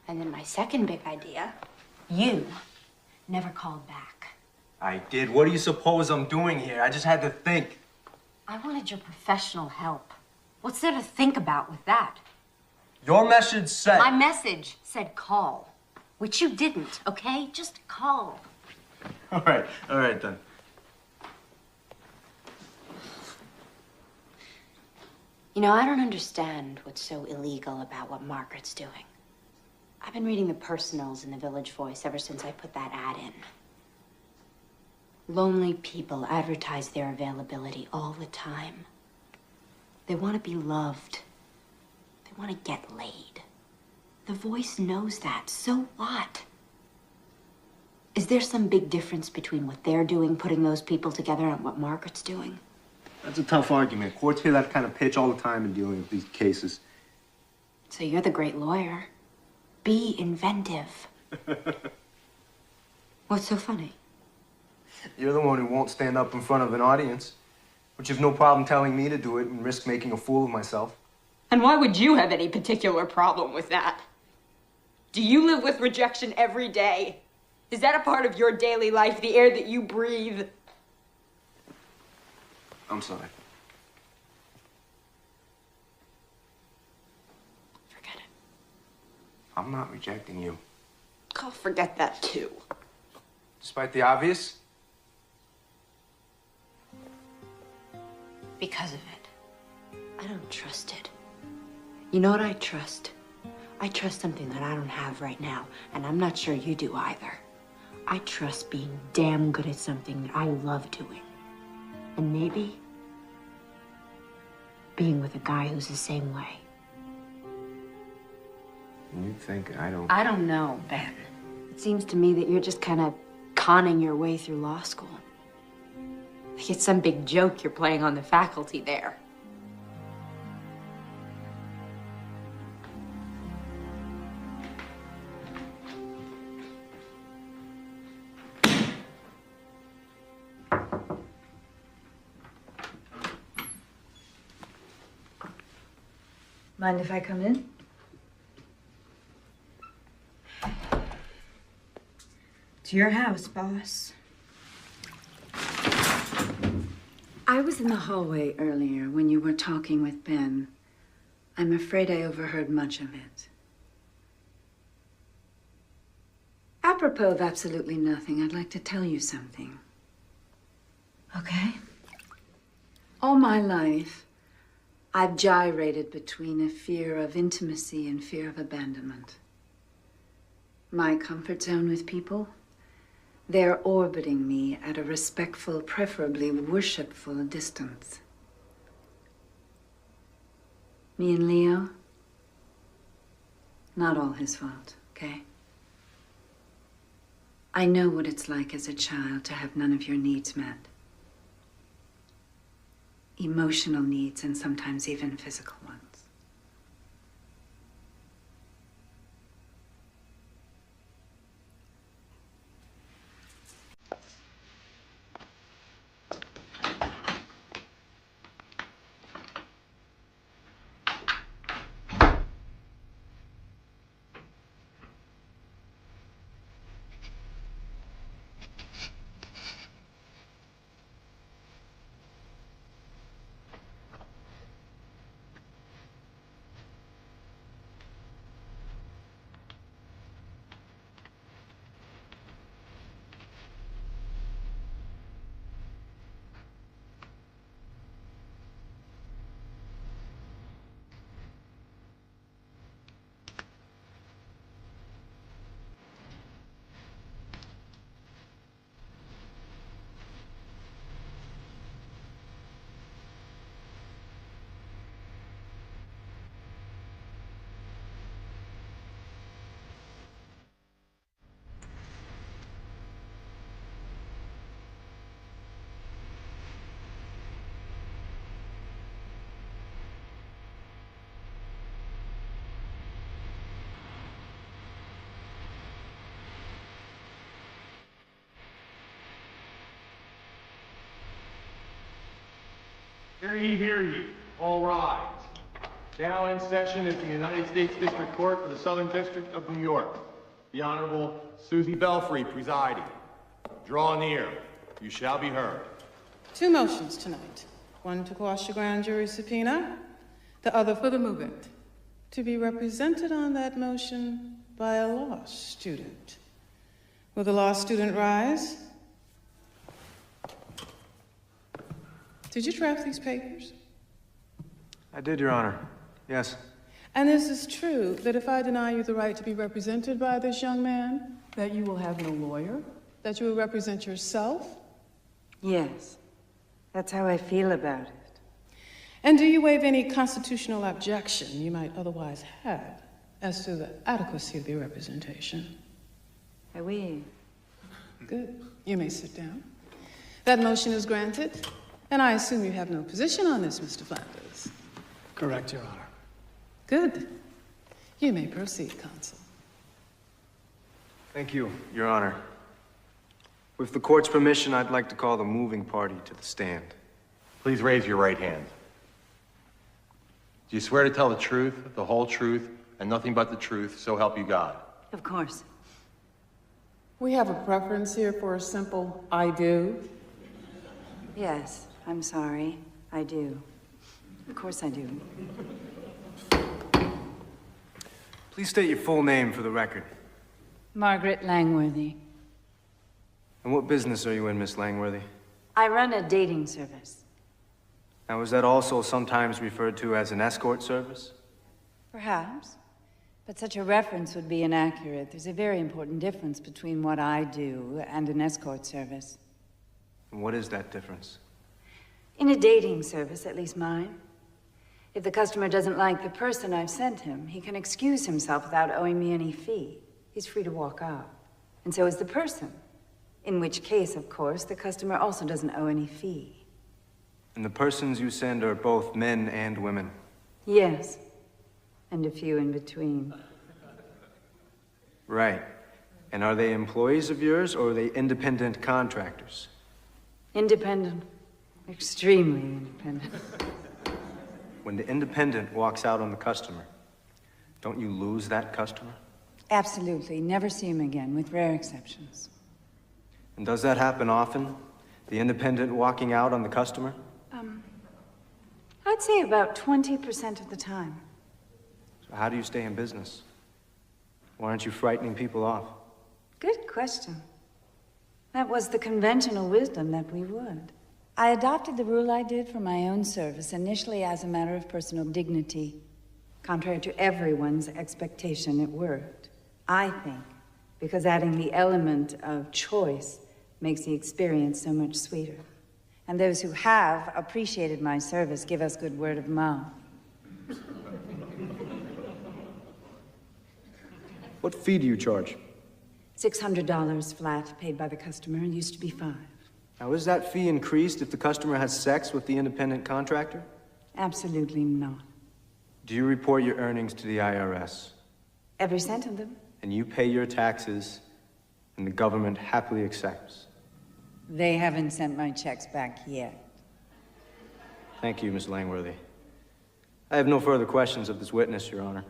And then my second big idea, you never called back. I did. What do you suppose I'm doing here? I just had to think. I wanted your professional help. What's there to think about with that? Your message said... My message said call, which you didn't, okay? Just call. All right then. You know, I don't understand what's so illegal about what Margaret's doing. I've been reading the personals in the Village Voice ever since I put that ad in. Lonely people advertise their availability all the time. They want to be loved. They want to get laid. The Voice knows that. So what? Is there some big difference between what they're doing, putting those people together, and what Margaret's doing? That's a tough argument. Courts hear that kind of pitch all the time in dealing with these cases. So you're the great lawyer. Be inventive. What's so funny? You're the one who won't stand up in front of an audience, but you've no problem telling me to do it and risk making a fool of myself. And why would you have any particular problem with that? Do you live with rejection every day? Is that a part of your daily life, the air that you breathe? I'm sorry. Forget it. I'm not rejecting you. I'll forget that too. Despite the obvious? Because of it. I don't trust it. You know what I trust? I trust something that I don't have right now, and I'm not sure you do either. I trust being damn good at something that I love doing. And maybe being with a guy who's the same way. You think I don't... I don't know, Ben. It seems to me that you're just kind of conning your way through law school. Like it's some big joke you're playing on the faculty there. Mind if I come in? It's your house, boss. I was in the hallway earlier when you were talking with Ben. I'm afraid I overheard much of it. Apropos of absolutely nothing, I'd like to tell you something. Okay? All my life, I've gyrated between a fear of intimacy and fear of abandonment. My comfort zone with people, they're orbiting me at a respectful, preferably worshipful distance. Me and Leo, not all his fault, okay? I know what it's like as a child to have none of your needs met. Emotional needs and sometimes even physical ones. Hear ye. All rise. Now in session is the United States District Court for the Southern District of New York. The Honorable Susie Belfry presiding. Draw near. You shall be heard. Two motions tonight. One to quash the grand jury subpoena, the other for the movement. To be represented on that motion by a law student. Will the law student rise? Did you draft these papers? I did, Your Honor. Yes. And is this true that if I deny you the right to be represented by this young man, that you will have no lawyer? That you will represent yourself? Yes. That's how I feel about it. And do you waive any constitutional objection you might otherwise have as to the adequacy of your representation? I waive. Good. You may sit down. That motion is granted, and I assume you have no position on this, Mr. Flanders. Correct, Your Honor. Good. You may proceed, counsel. Thank you, Your Honor. With the court's permission, I'd like to call the moving party to the stand. Please raise your right hand. Do you swear to tell the truth, the whole truth, and nothing but the truth, so help you God? Of course. We have a preference here for a simple I do. Yes, I'm sorry. I do. Of course I do. Please state your full name for the record. Margaret Langworthy. And what business are you in, Miss Langworthy? I run a dating service. Now, is that also sometimes referred to as an escort service? Perhaps. But such a reference would be inaccurate. There's a very important difference between what I do and an escort service. And what is that difference? In a dating service, at least mine, if the customer doesn't like the person I've sent him, he can excuse himself without owing me any fee. He's free to walk out. And so is the person. In which case, of course, the customer also doesn't owe any fee. And the persons you send are both men and women? Yes, and a few in between. Right. And are they employees of yours, or are they independent contractors? Independent. Extremely independent. When the independent walks out on the customer, don't you lose that customer? Absolutely. Never see him again, with rare exceptions. And does that happen often? The independent walking out on the customer? I'd say about 20% of the time. So how do you stay in business? Why aren't you frightening people off? Good question. That was the conventional wisdom that we would. I adopted the rule I did for my own service, initially as a matter of personal dignity. Contrary to everyone's expectation, it worked. I think, because adding the element of choice makes the experience so much sweeter. And those who have appreciated my service give us good word of mouth. What fee do you charge? $600 flat, paid by the customer. It used to be $5. Now, is that fee increased if the customer has sex with the independent contractor? Absolutely not. Do you report your earnings to the IRS? Every cent of them. And you pay your taxes, and the government happily accepts? They haven't sent my checks back yet. Thank you, Miss Langworthy. I have no further questions of this witness, Your Honor.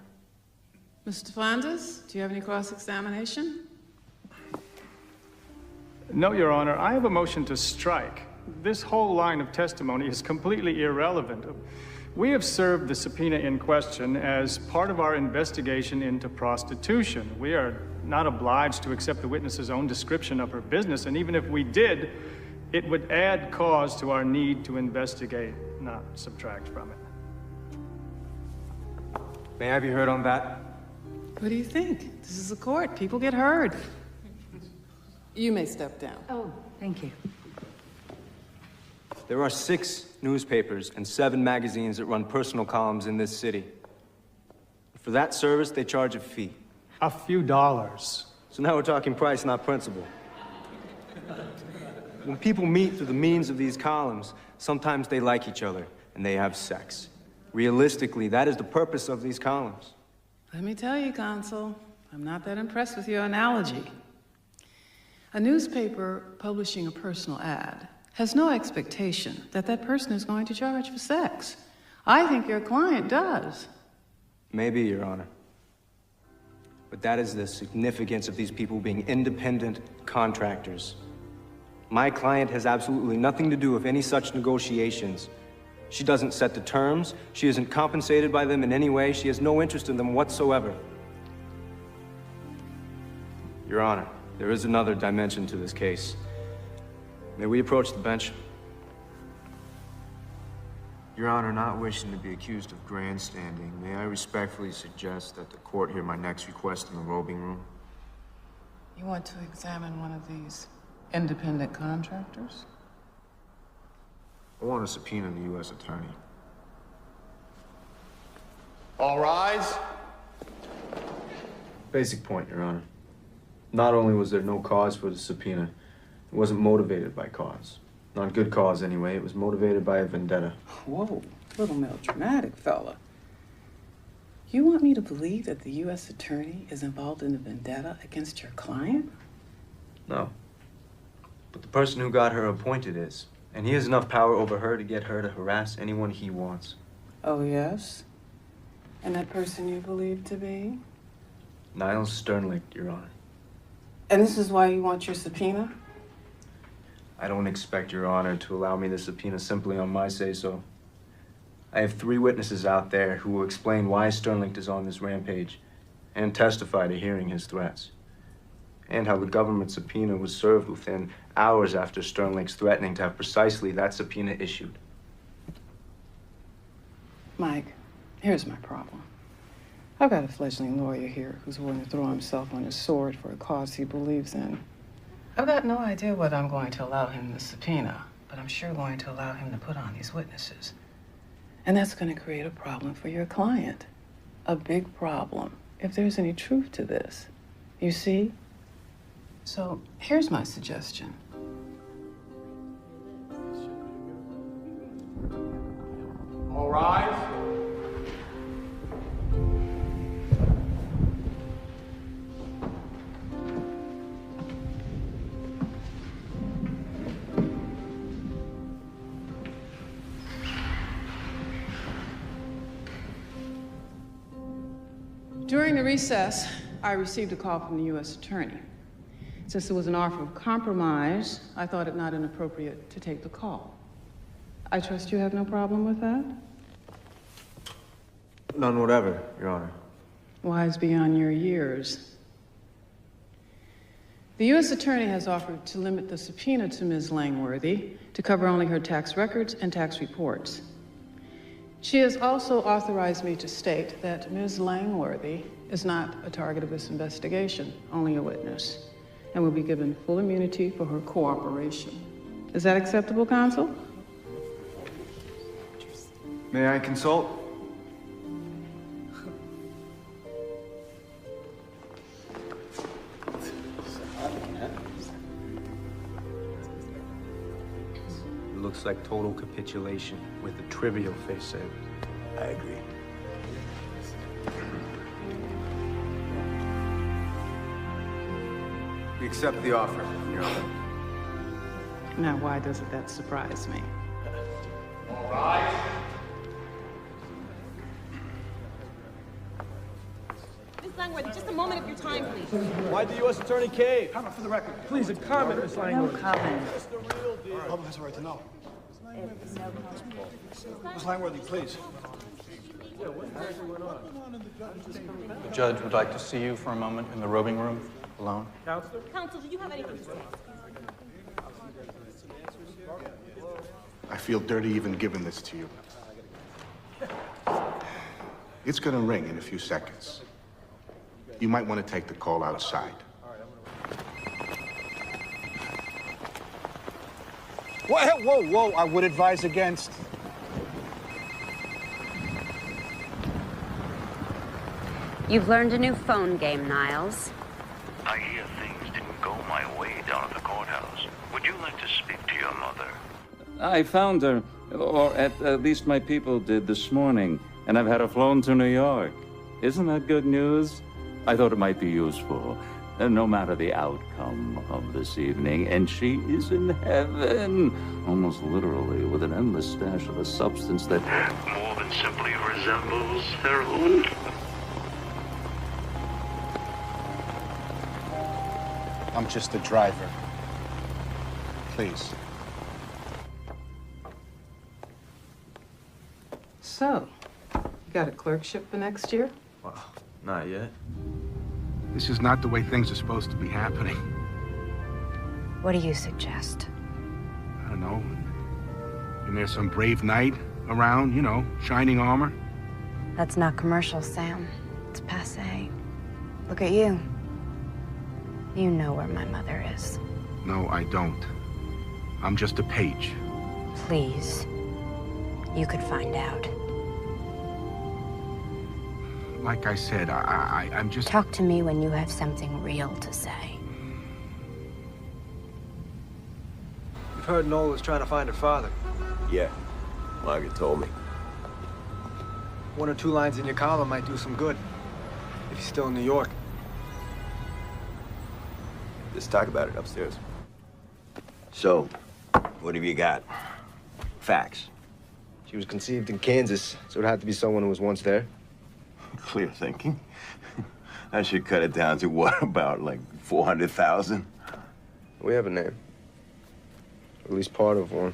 Mr. Flanders, do you have any cross-examination? No, Your Honor. I have a motion to strike. This whole line of testimony is completely irrelevant. We have served the subpoena in question as part of our investigation into prostitution. We are not obliged to accept the witness's own description of her business, and even if we did, it would add cause to our need to investigate, not subtract from it. May I be heard on that? What do you think? This is a court. People get heard. You may step down. Oh, thank you. There are 6 newspapers and 7 magazines that run personal columns in this city. For that service, they charge a fee. A few dollars. So now we're talking price, not principle. When people meet through the means of these columns, sometimes they like each other and they have sex. Realistically, that is the purpose of these columns. Let me tell you, Consul, I'm not that impressed with your analogy. A newspaper publishing a personal ad has no expectation that that person is going to charge for sex. I think your client does. Maybe, Your Honor. But that is the significance of these people being independent contractors. My client has absolutely nothing to do with any such negotiations. She doesn't set the terms. She isn't compensated by them in any way. She has no interest in them whatsoever. Your Honor, there is another dimension to this case. May we approach the bench? Your Honor, not wishing to be accused of grandstanding, may I respectfully suggest that the court hear my next request in the robing room? You want to examine one of these independent contractors? I want to subpoena the U.S. Attorney. All rise. Basic point, Your Honor. Not only was there no cause for the subpoena, it wasn't motivated by cause. Not good cause, anyway. It was motivated by a vendetta. Whoa, little melodramatic fella. You want me to believe that the U.S. Attorney is involved in a vendetta against your client? No. But the person who got her appointed is. And he has enough power over her to get her to harass anyone he wants. Oh, yes? And that person you believe to be? Niles Sternlicht, Your Honor. And this is why you want your subpoena? I don't expect Your Honor to allow me the subpoena simply on my say-so. I have 3 witnesses out there who will explain why Sternlicht is on this rampage and testify to hearing his threats. And how the government subpoena was served within hours after Sternlicht's threatening to have precisely that subpoena issued. Mike, here's my problem. I've got a fledgling lawyer here who's willing to throw himself on his sword for a cause he believes in. I've got no idea whether I'm going to allow him the subpoena, but I'm sure going to allow him to put on these witnesses. And that's going to create a problem for your client. A big problem, if there's any truth to this. You see? So here's my suggestion. All rise. During the recess, I received a call from the U.S. Attorney. Since it was an offer of compromise, I thought it not inappropriate to take the call. I trust you have no problem with that? None whatever, Your Honor. Wise beyond your years. The U.S. Attorney has offered to limit the subpoena to Ms. Langworthy to cover only her tax records and tax reports. She has also authorized me to state that Ms. Langworthy is not a target of this investigation, only a witness, and will be given full immunity for her cooperation. Is that acceptable, counsel? May I consult? Looks like total capitulation with a trivial face saved. I agree. We accept the offer, Your Honor. Now, why doesn't that surprise me? All rise. Ms. Langworthy, just a moment of your time, please. Why'd the U.S. Attorney cave? Comment for the record. Please, a comment, Ms. Langworthy. No comment. That's the real deal. The public has a right to know. Ms. Langworthy, please. The judge would like to see you for a moment in the robing room, alone. Counselor? Counsel, do you have anything to say? I feel dirty even giving this to you. It's gonna ring in a few seconds. You might want to take the call outside. Whoa, whoa, I would advise against. You've learned a new phone game, Niles. I hear things didn't go my way down at the courthouse. Would you like to speak to your mother? I found her, or at least my people did this morning, and I've had her flown to New York. Isn't that good news? I thought it might be useful, no matter the outcome of this evening. And she is in heaven, almost literally, with an endless stash of a substance that more than simply resembles heroin. I'm just a driver. Please. So, you got a clerkship for next year? Well, not yet. This is not the way things are supposed to be happening. What do you suggest? I don't know. And there's some brave knight around, you know, shining armor. That's not commercial, Sam. It's passé. Look at you. You know where my mother is. No, I don't. I'm just a page. Please. You could find out. Like I said, I'm just... Talk to me when you have something real to say. You've heard Nola was trying to find her father. Yeah, Margaret told me. One or two lines in your column might do some good. If he's still in New York. Let's talk about it upstairs. So, what have you got? Facts. She was conceived in Kansas, so it'd have to be someone who was once there. Clear thinking. I should cut it down to what, about like 400,000? We have a name. At least part of one.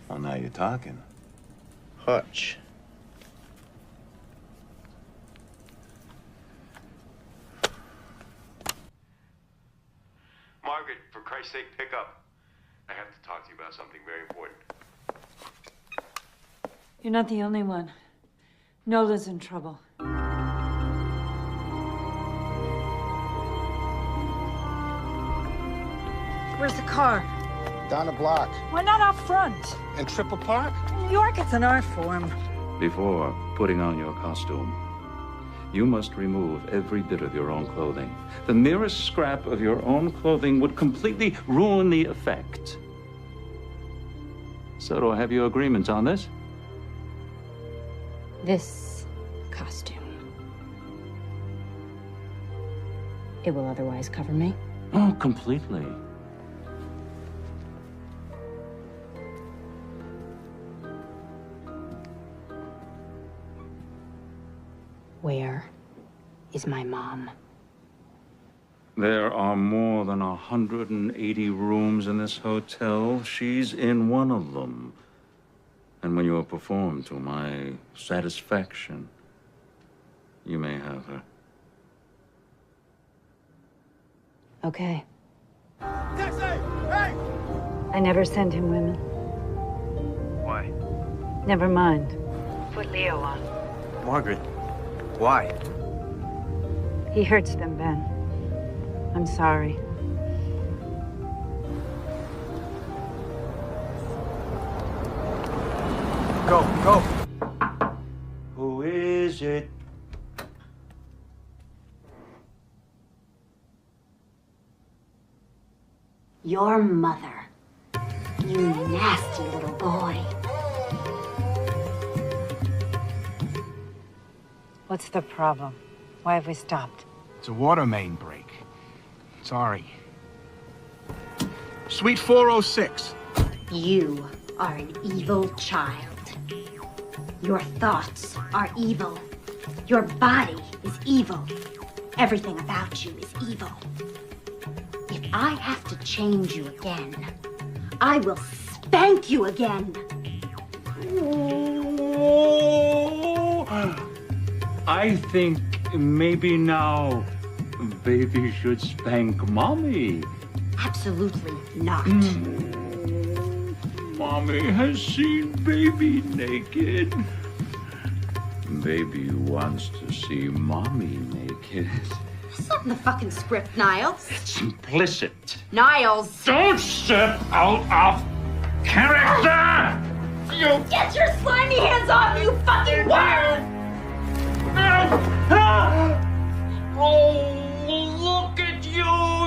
Well, now you're talking. Hutch. Margaret, for Christ's sake, pick up. I have to talk to you about something very important. You're not the only one. Nola's in trouble. Where's the car? Down the block. Why not out front? In Triple Park? In New York, it's an art form. Before putting on your costume, you must remove every bit of your own clothing. The merest scrap of your own clothing would completely ruin the effect. So do I have your agreement on this? This costume. It will otherwise cover me? Oh, completely. Where is my mom? There are more than 180 rooms in this hotel. She's in one of them. And when you have performed to my satisfaction, you may have her. Okay. Taxi! Hey! I never send him women. Why? Never mind. Put Leo on. Margaret, why? He hurts them, Ben. I'm sorry. Go, go. Who is it? Your mother. You nasty little boy. What's the problem? Why have we stopped? It's a water main break. Sorry. Suite 406. You are an evil child. Your thoughts are evil. Your body is evil. Everything about you is evil. If I have to change you again, I will spank you again. I think maybe now baby should spank mommy. Absolutely not. Mommy has seen baby naked. Baby wants to see mommy naked. It's not in the fucking script, Niles. It's implicit. Niles! Don't step out of character! You get your slimy hands off me, you fucking worm! Oh, look at you!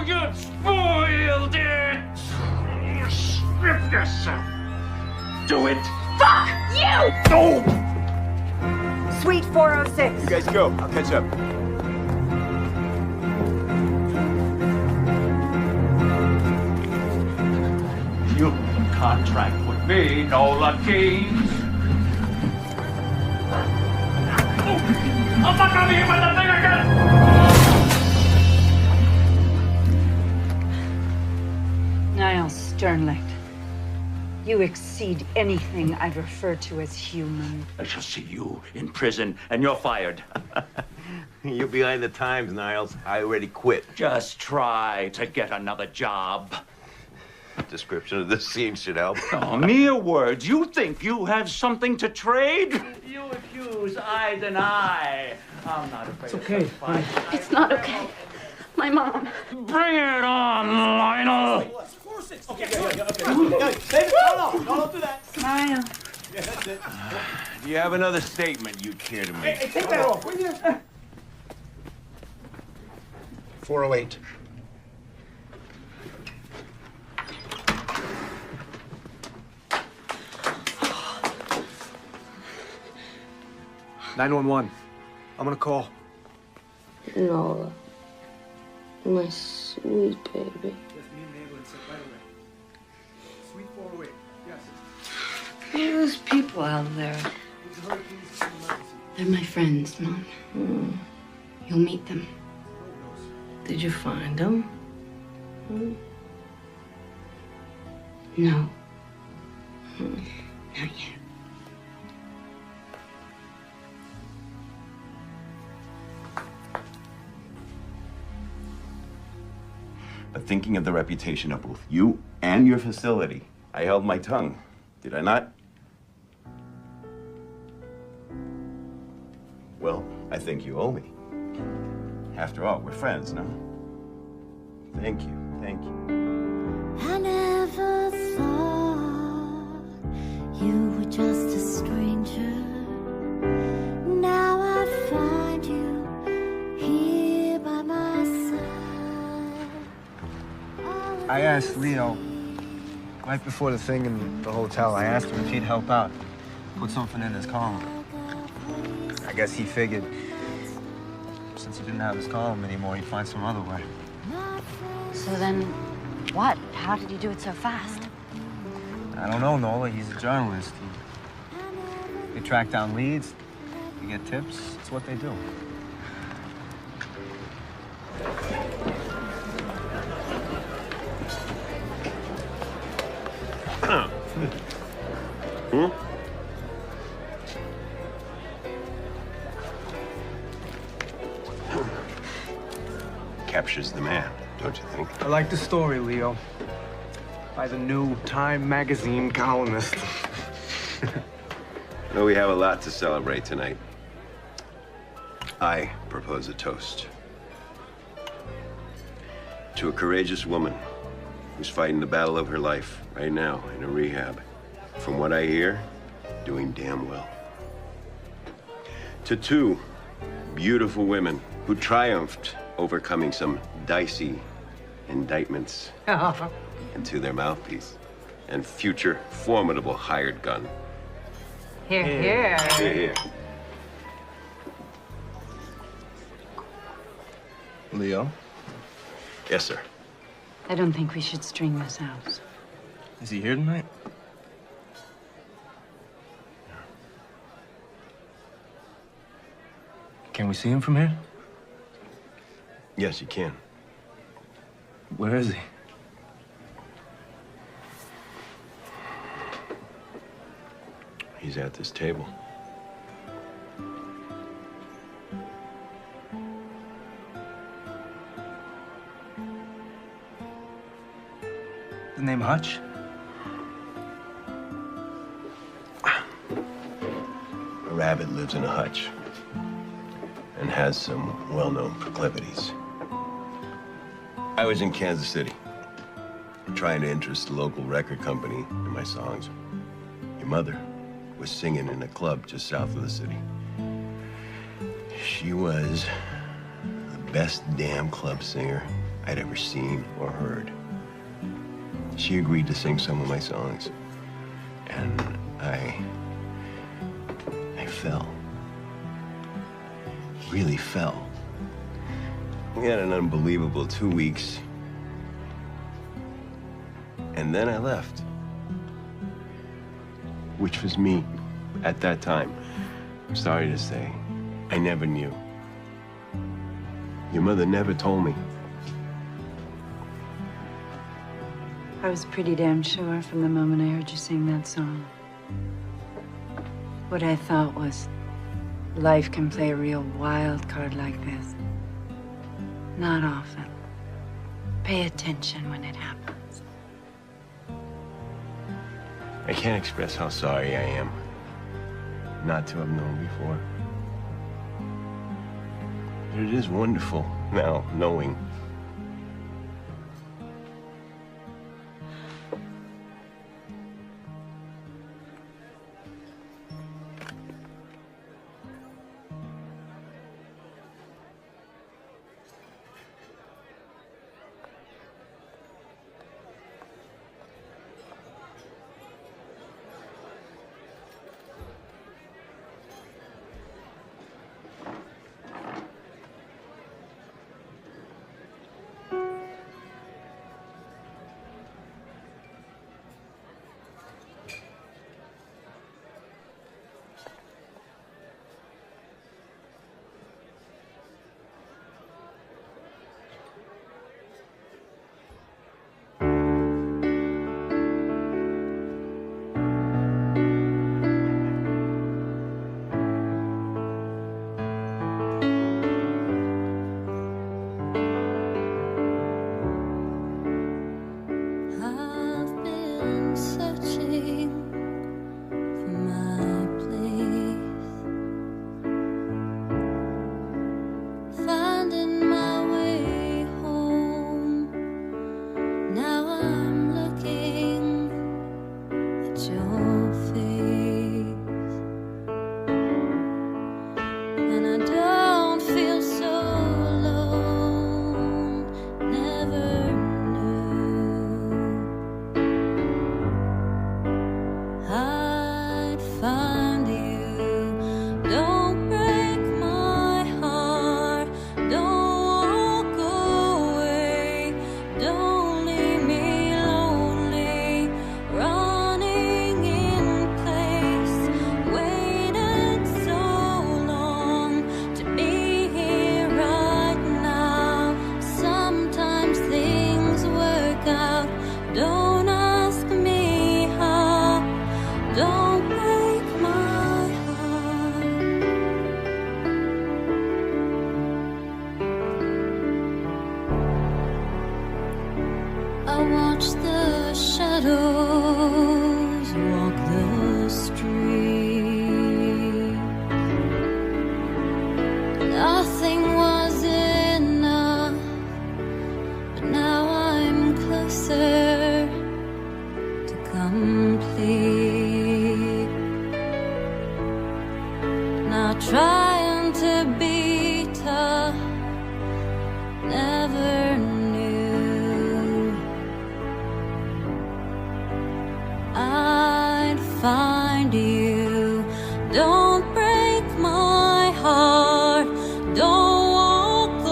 You spoiled it! You strip yourself. Do it. Fuck you! No! Suite 406. You guys go. I'll catch up. You can contract with me, Nola Keys. I'm not coming here with the thing again! Niles Sternlicht, you exceed anything I've referred to as human. I shall see you in prison, and you're fired. You're behind the times, Niles. I already quit. Just try to get another job. Description of this scene should help. Oh, mere words. You think you have something to trade? You accuse, I deny. I'm not afraid. It's okay. It's not okay. My mom. Bring it on, Lionel. Okay. David, don't do that. Smile. Yeah, that's it. Do you have another statement you'd care to make? Hey, take that off. 408. $911. I'm gonna call. Nola. My sweet baby. Suite 408. Yes. Who are those people out there? They're my friends, Mom. You'll meet them. Did you find them? No. Not yet. But thinking of the reputation of both you and your facility, I held my tongue. Did I not? Well, I think you owe me. After all, we're friends, no? Thank you. Thank you. I never thought you were just a stranger. Now I find you I asked Leo, right before the thing in the hotel, I asked him if he'd help out. Put something in his column. I guess he figured since he didn't have his column anymore, he'd find some other way. So then, what? How did he do it so fast? I don't know, Nola. He's a journalist. They track down leads, they get tips. It's what they do. Captures the man, don't you think? I like the story, Leo. By the new Time magazine columnist. Well, we have a lot to celebrate tonight. I propose a toast to a courageous woman who's fighting the battle of her life right now in a rehab. From what I hear, doing damn well. To two beautiful women who triumphed overcoming some dicey indictments. And to their mouthpiece and future formidable hired gun. Here, here. Here, here. Leo? Yes, sir. I don't think we should string this out. Is he here tonight? Can we see him from here? Yes, you can. Where is he? He's at this table. The name Hutch? A rabbit lives in a hutch and has some well-known proclivities. I was in Kansas City, trying to interest the local record company in my songs. Your mother was singing in a club just south of the city. She was the best damn club singer I'd ever seen or heard. She agreed to sing some of my songs, and I fell. Really fell. We had an unbelievable 2 weeks, and then I left. Which was me at that time. I'm sorry to say, I never knew. Your mother never told me. I was pretty damn sure from the moment I heard you sing that song. What I thought was, life can play a real wild card like this. Not often. Pay attention when it happens. I can't express how sorry I am not to have known before. But it is wonderful now knowing. watch the shadows walk the street. Nothing was enough, but now I'm closer to complete. Now trying to be tough, never knew I'd find you. Don't break my heart, don't walk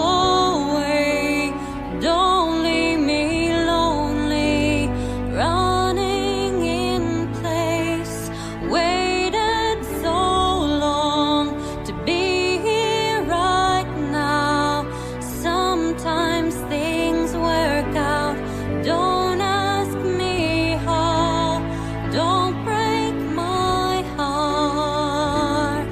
away, don't leave me lonely, running in place. Waited so long to be here right now. Sometimes things work out, don't ask me how. Don't break my heart.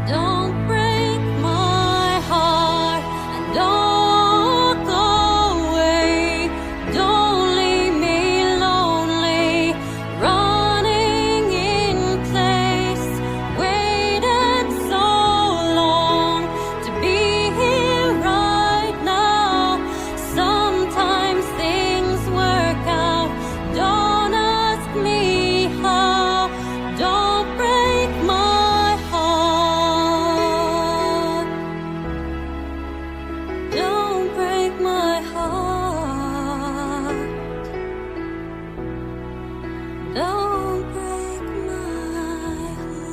Don't break my heart, and don't walk away. Don't leave me lonely, running in place. Waited so long to be here right now. Sometimes things work out, don't ask me how. Don't break my heart. Don't break my heart. Don't break my heart.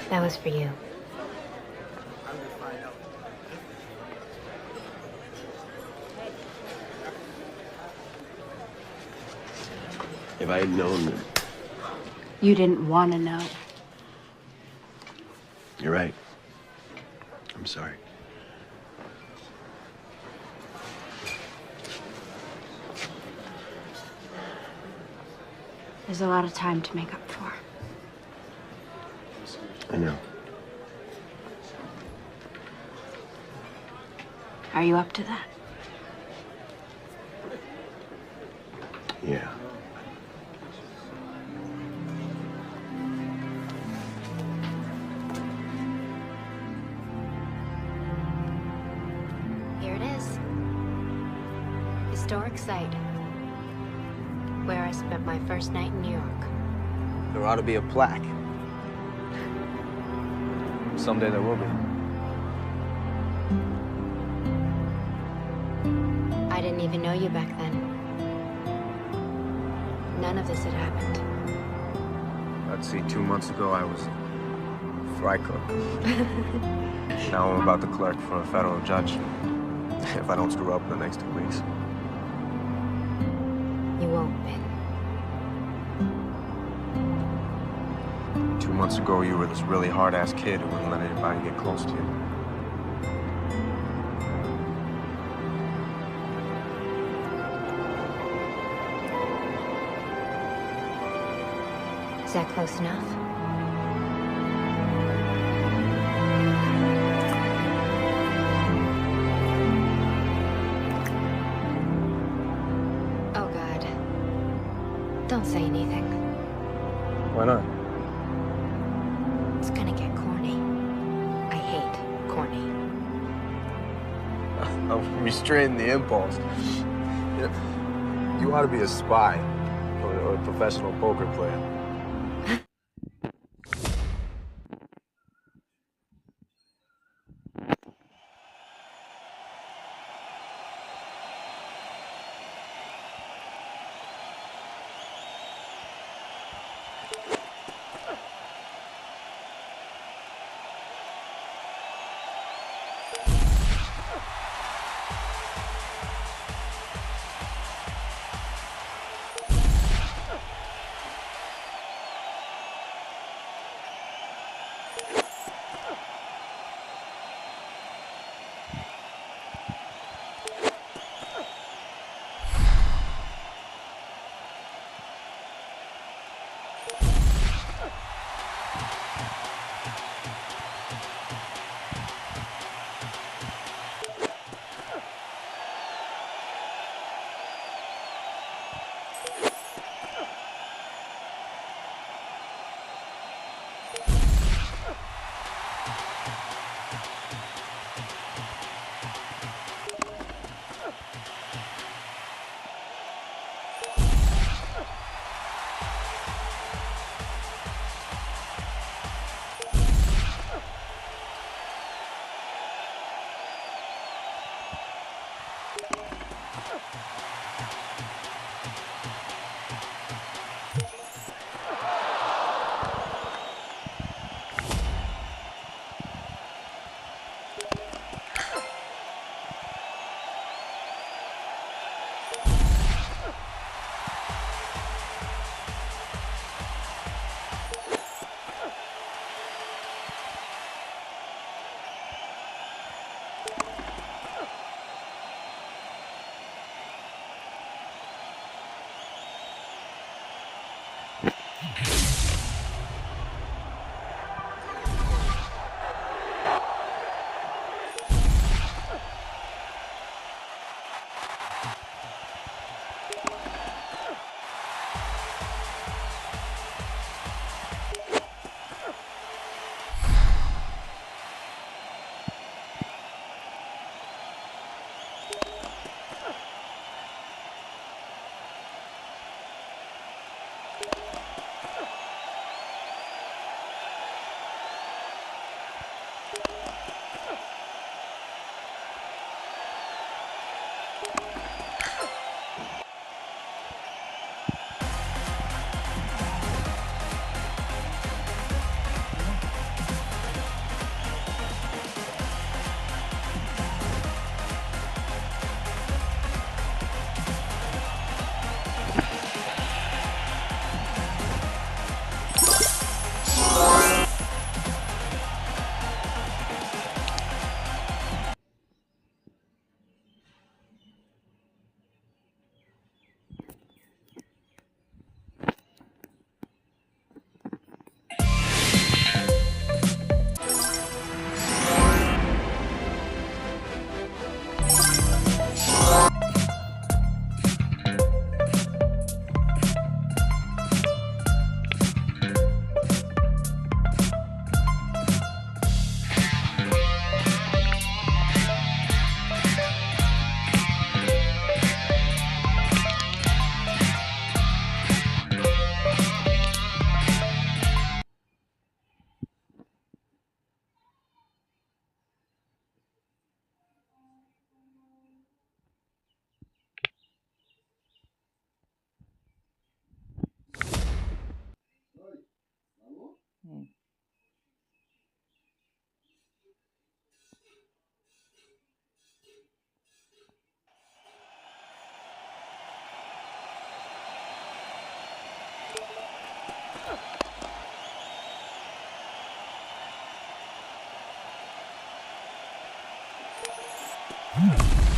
That was for you. If I had known that. You didn't want to know. You're right. I'm sorry. There's a lot of time to make up for. I know. Are you up to that? Yeah. Here it is. Historic site. Where I spent my first night in New York. There ought to be a plaque. Someday there will be. I didn't even know you back then. None of this had happened. Let's see, 2 months ago I was fry cook. Now I'm about to clerk for a federal judge. If I don't screw up in the next 2 weeks. You won't, Ben. 2 months ago you were this really hard-ass kid who wouldn't let anybody get close to you. Is that close enough? Oh, God. Don't say anything. Why not? It's gonna get corny. I hate corny. I'm restraining the impulse. You ought to be a spy or a professional poker player.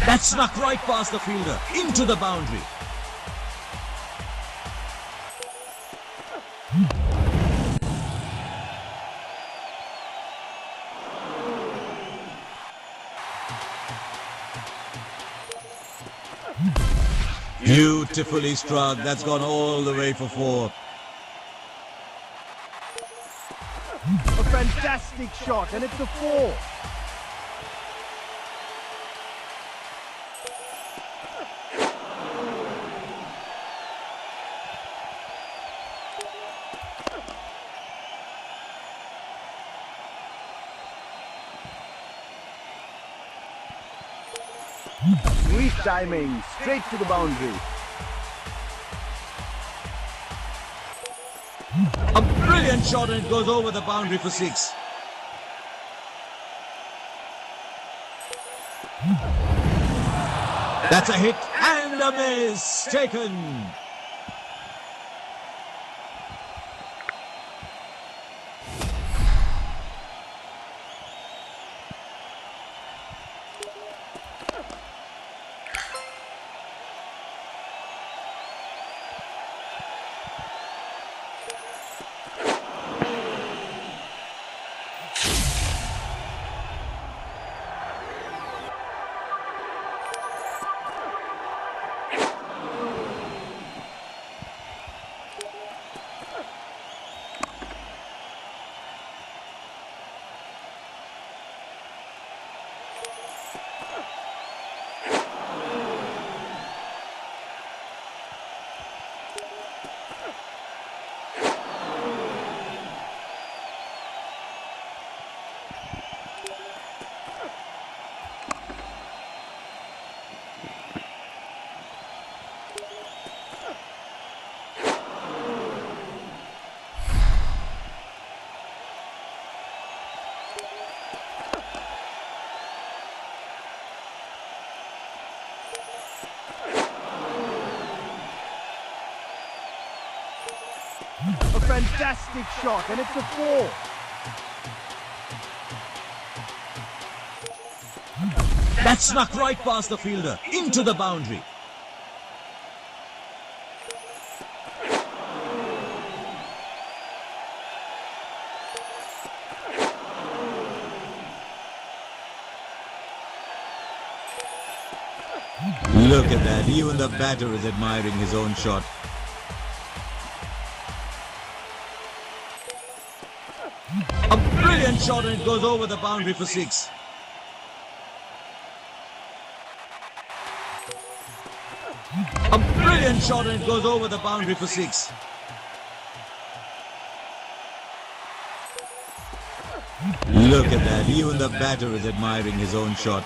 That snuck right past the fielder, into the boundary. Beautifully struck. That's gone all the way for four. A fantastic shot, and it's a 4. Sweet timing, straight to the boundary. A brilliant shot, and it goes over the boundary for 6. That's a hit and a miss. Taken. fantastic shot, and it's a 4. That snuck right past the fielder, into the boundary. Look at that, even the batter is admiring his own shot. A brilliant shot, and it goes over the boundary for 6. A brilliant shot, and it goes over the boundary for 6. Look at that, even the batter is admiring his own shot.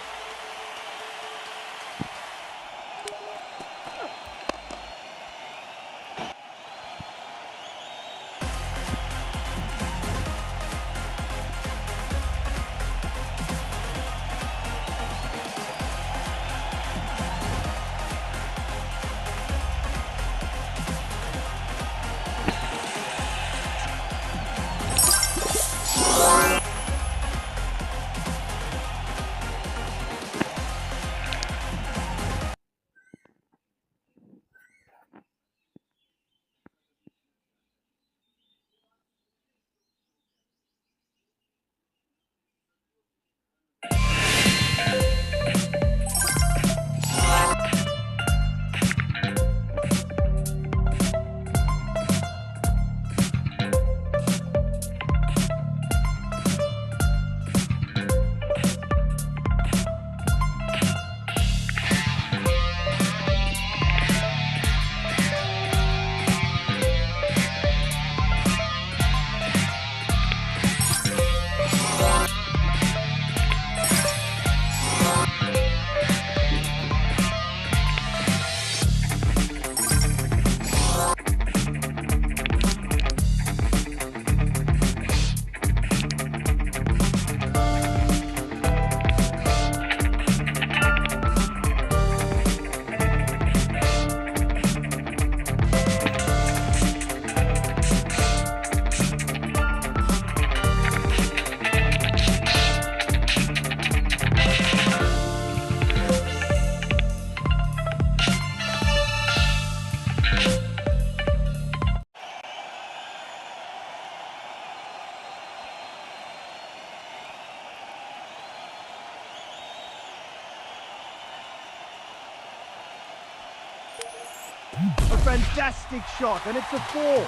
A fantastic shot, and it's a 4.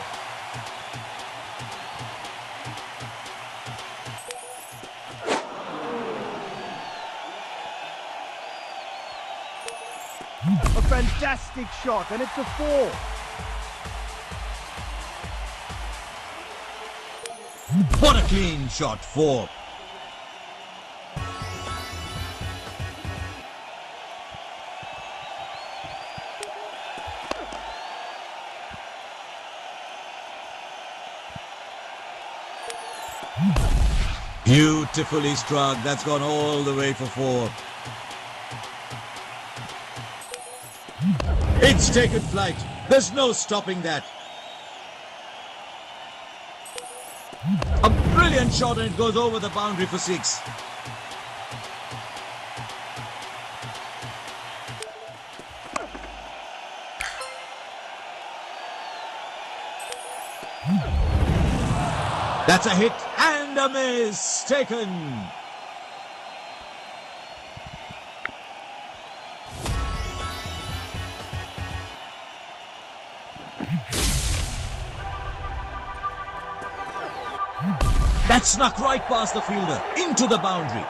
A fantastic shot, and it's a 4. What a clean shot, 4. Beautifully struck. That's gone all the way for 4. It's taken flight. There's no stopping that. A brilliant shot, and it goes over the boundary for 6. That's a hit and a miss. Taken. That snuck right past the fielder, into the boundary.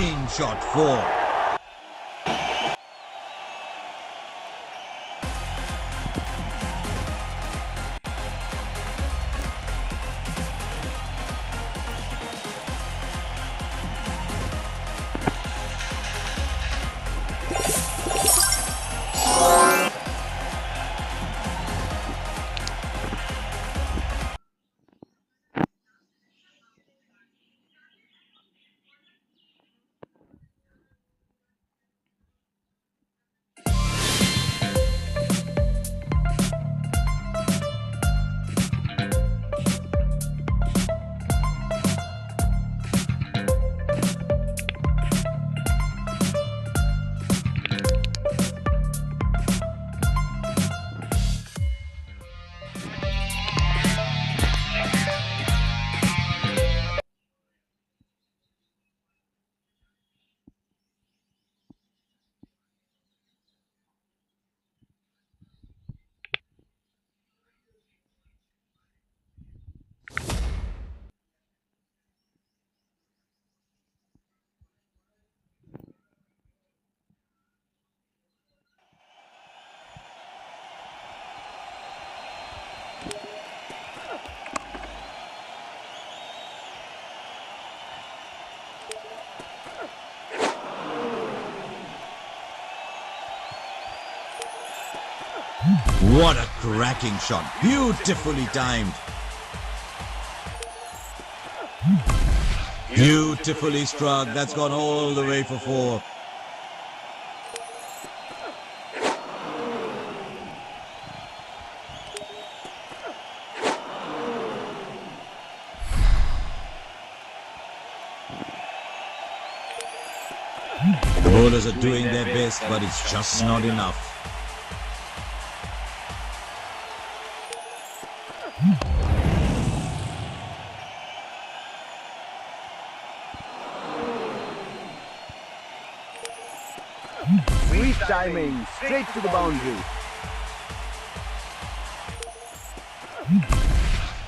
Clean shot 4. What a cracking shot. Beautifully timed. Beautifully struck. That's gone all the way for 4. The bowlers are doing their best, but it's just not enough. Sweet timing, straight to the boundary.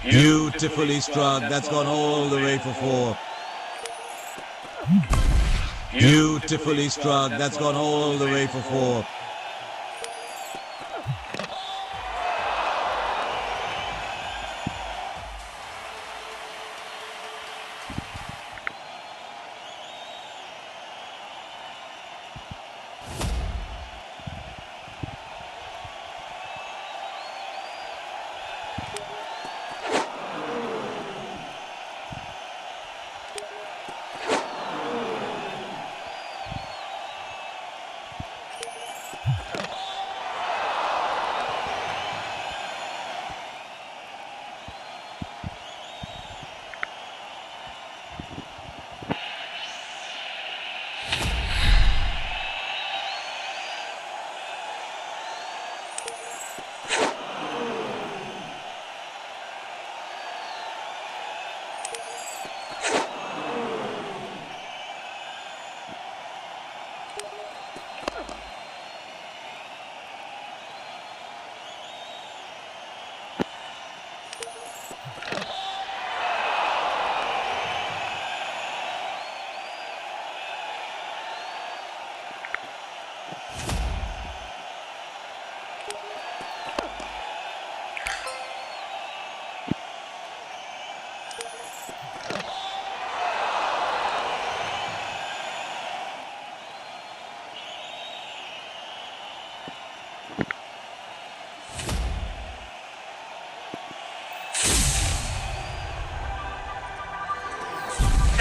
Beautifully struck. That's gone all the way for 4. Beautifully struck. That's gone all the way for 4.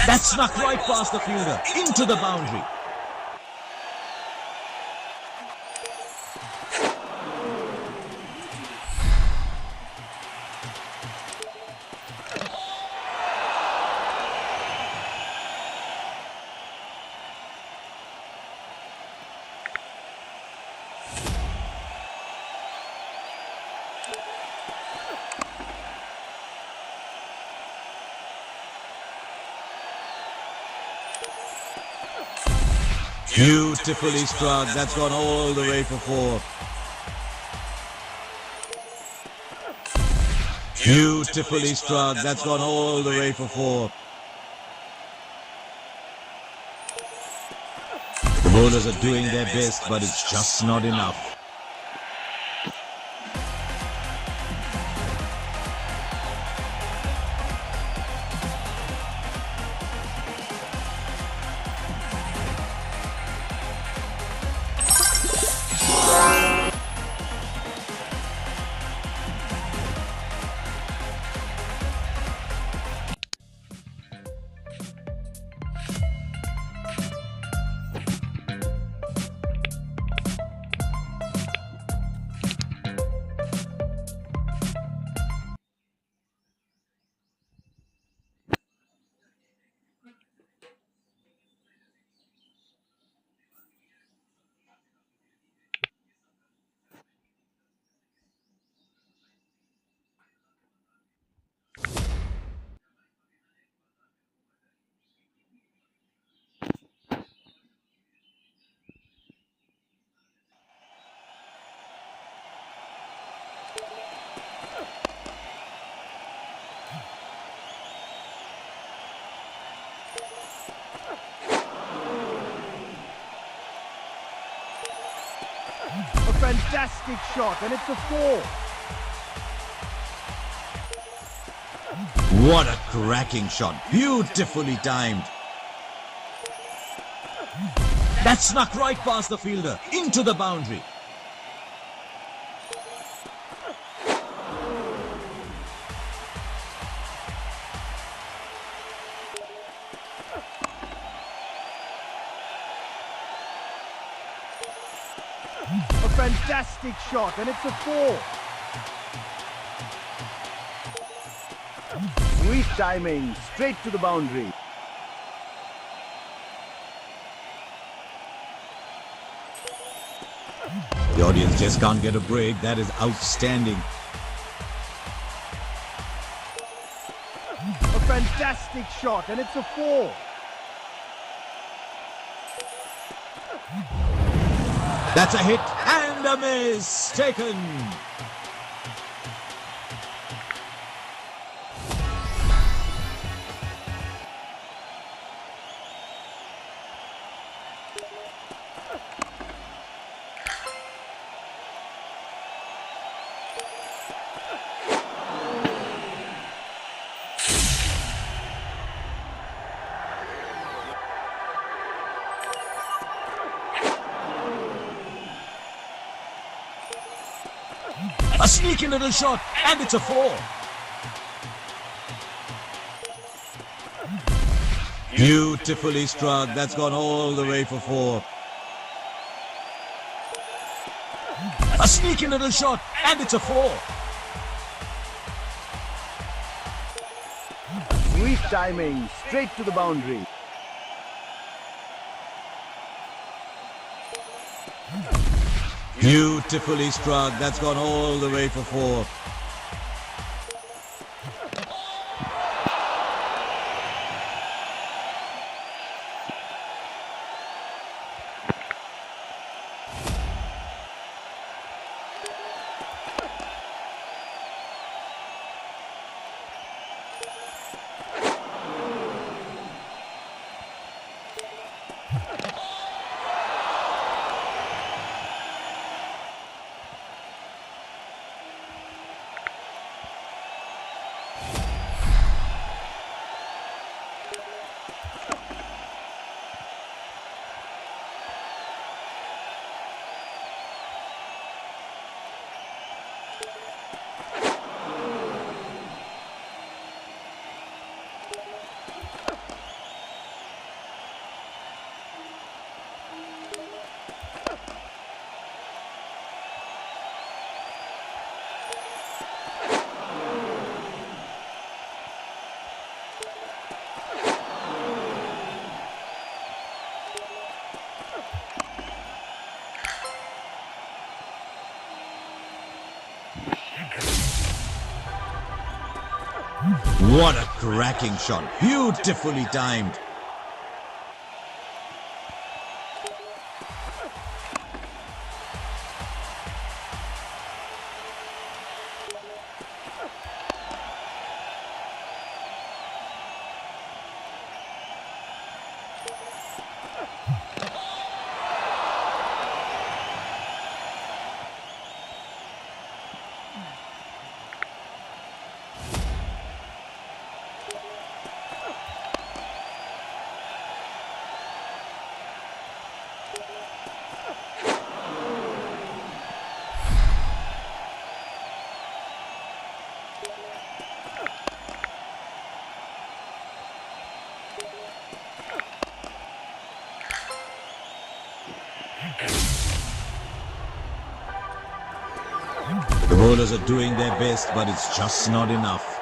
That snuck right past the fielder, into the boundary. Beautifully struck. That's gone all the way for 4. Beautifully struck. That's gone all the way for 4. bowlers are doing their best, but it's just not enough. A fantastic shot, and it's a 4. What a cracking shot. Beautifully timed. That snuck right past the fielder, into the boundary. A fantastic shot, and it's a 4. Sweet timing, straight to the boundary. The audience just can't get a break. That is outstanding. A fantastic shot, and it's a 4. That's a hit and a miss. Taken. A sneaky little shot, and it's a 4. Beautifully struck. That's gone all the way for 4. A sneaky little shot, and it's a 4. Sweet timing, straight to the boundary. Beautifully struck. That's gone all the way for 4. What a cracking shot. Beautifully timed. The bowlers are doing their best, but it's just not enough.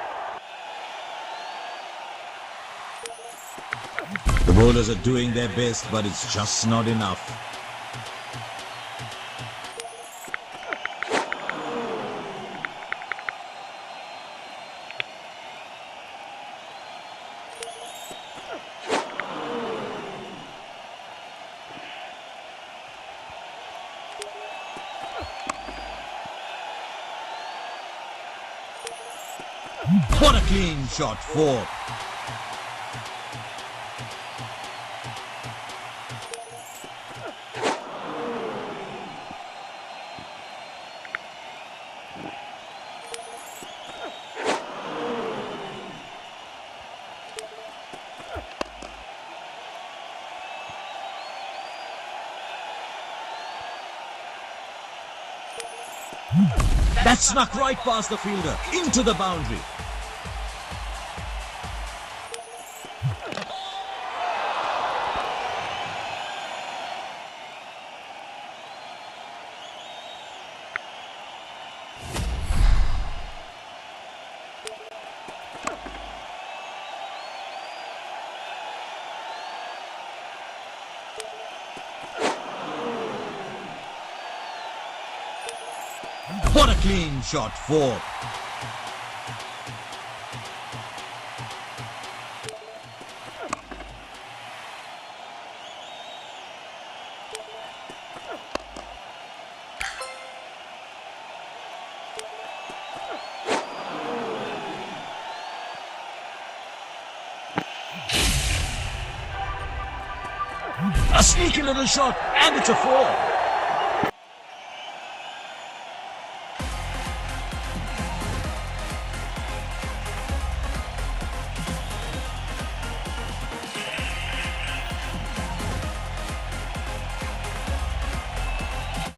The bowlers are doing their best, but it's just not enough. What a clean shot, 4. That snuck right past the fielder, into the boundary. What a clean shot, 4. A sneaky little shot, and it's a 4.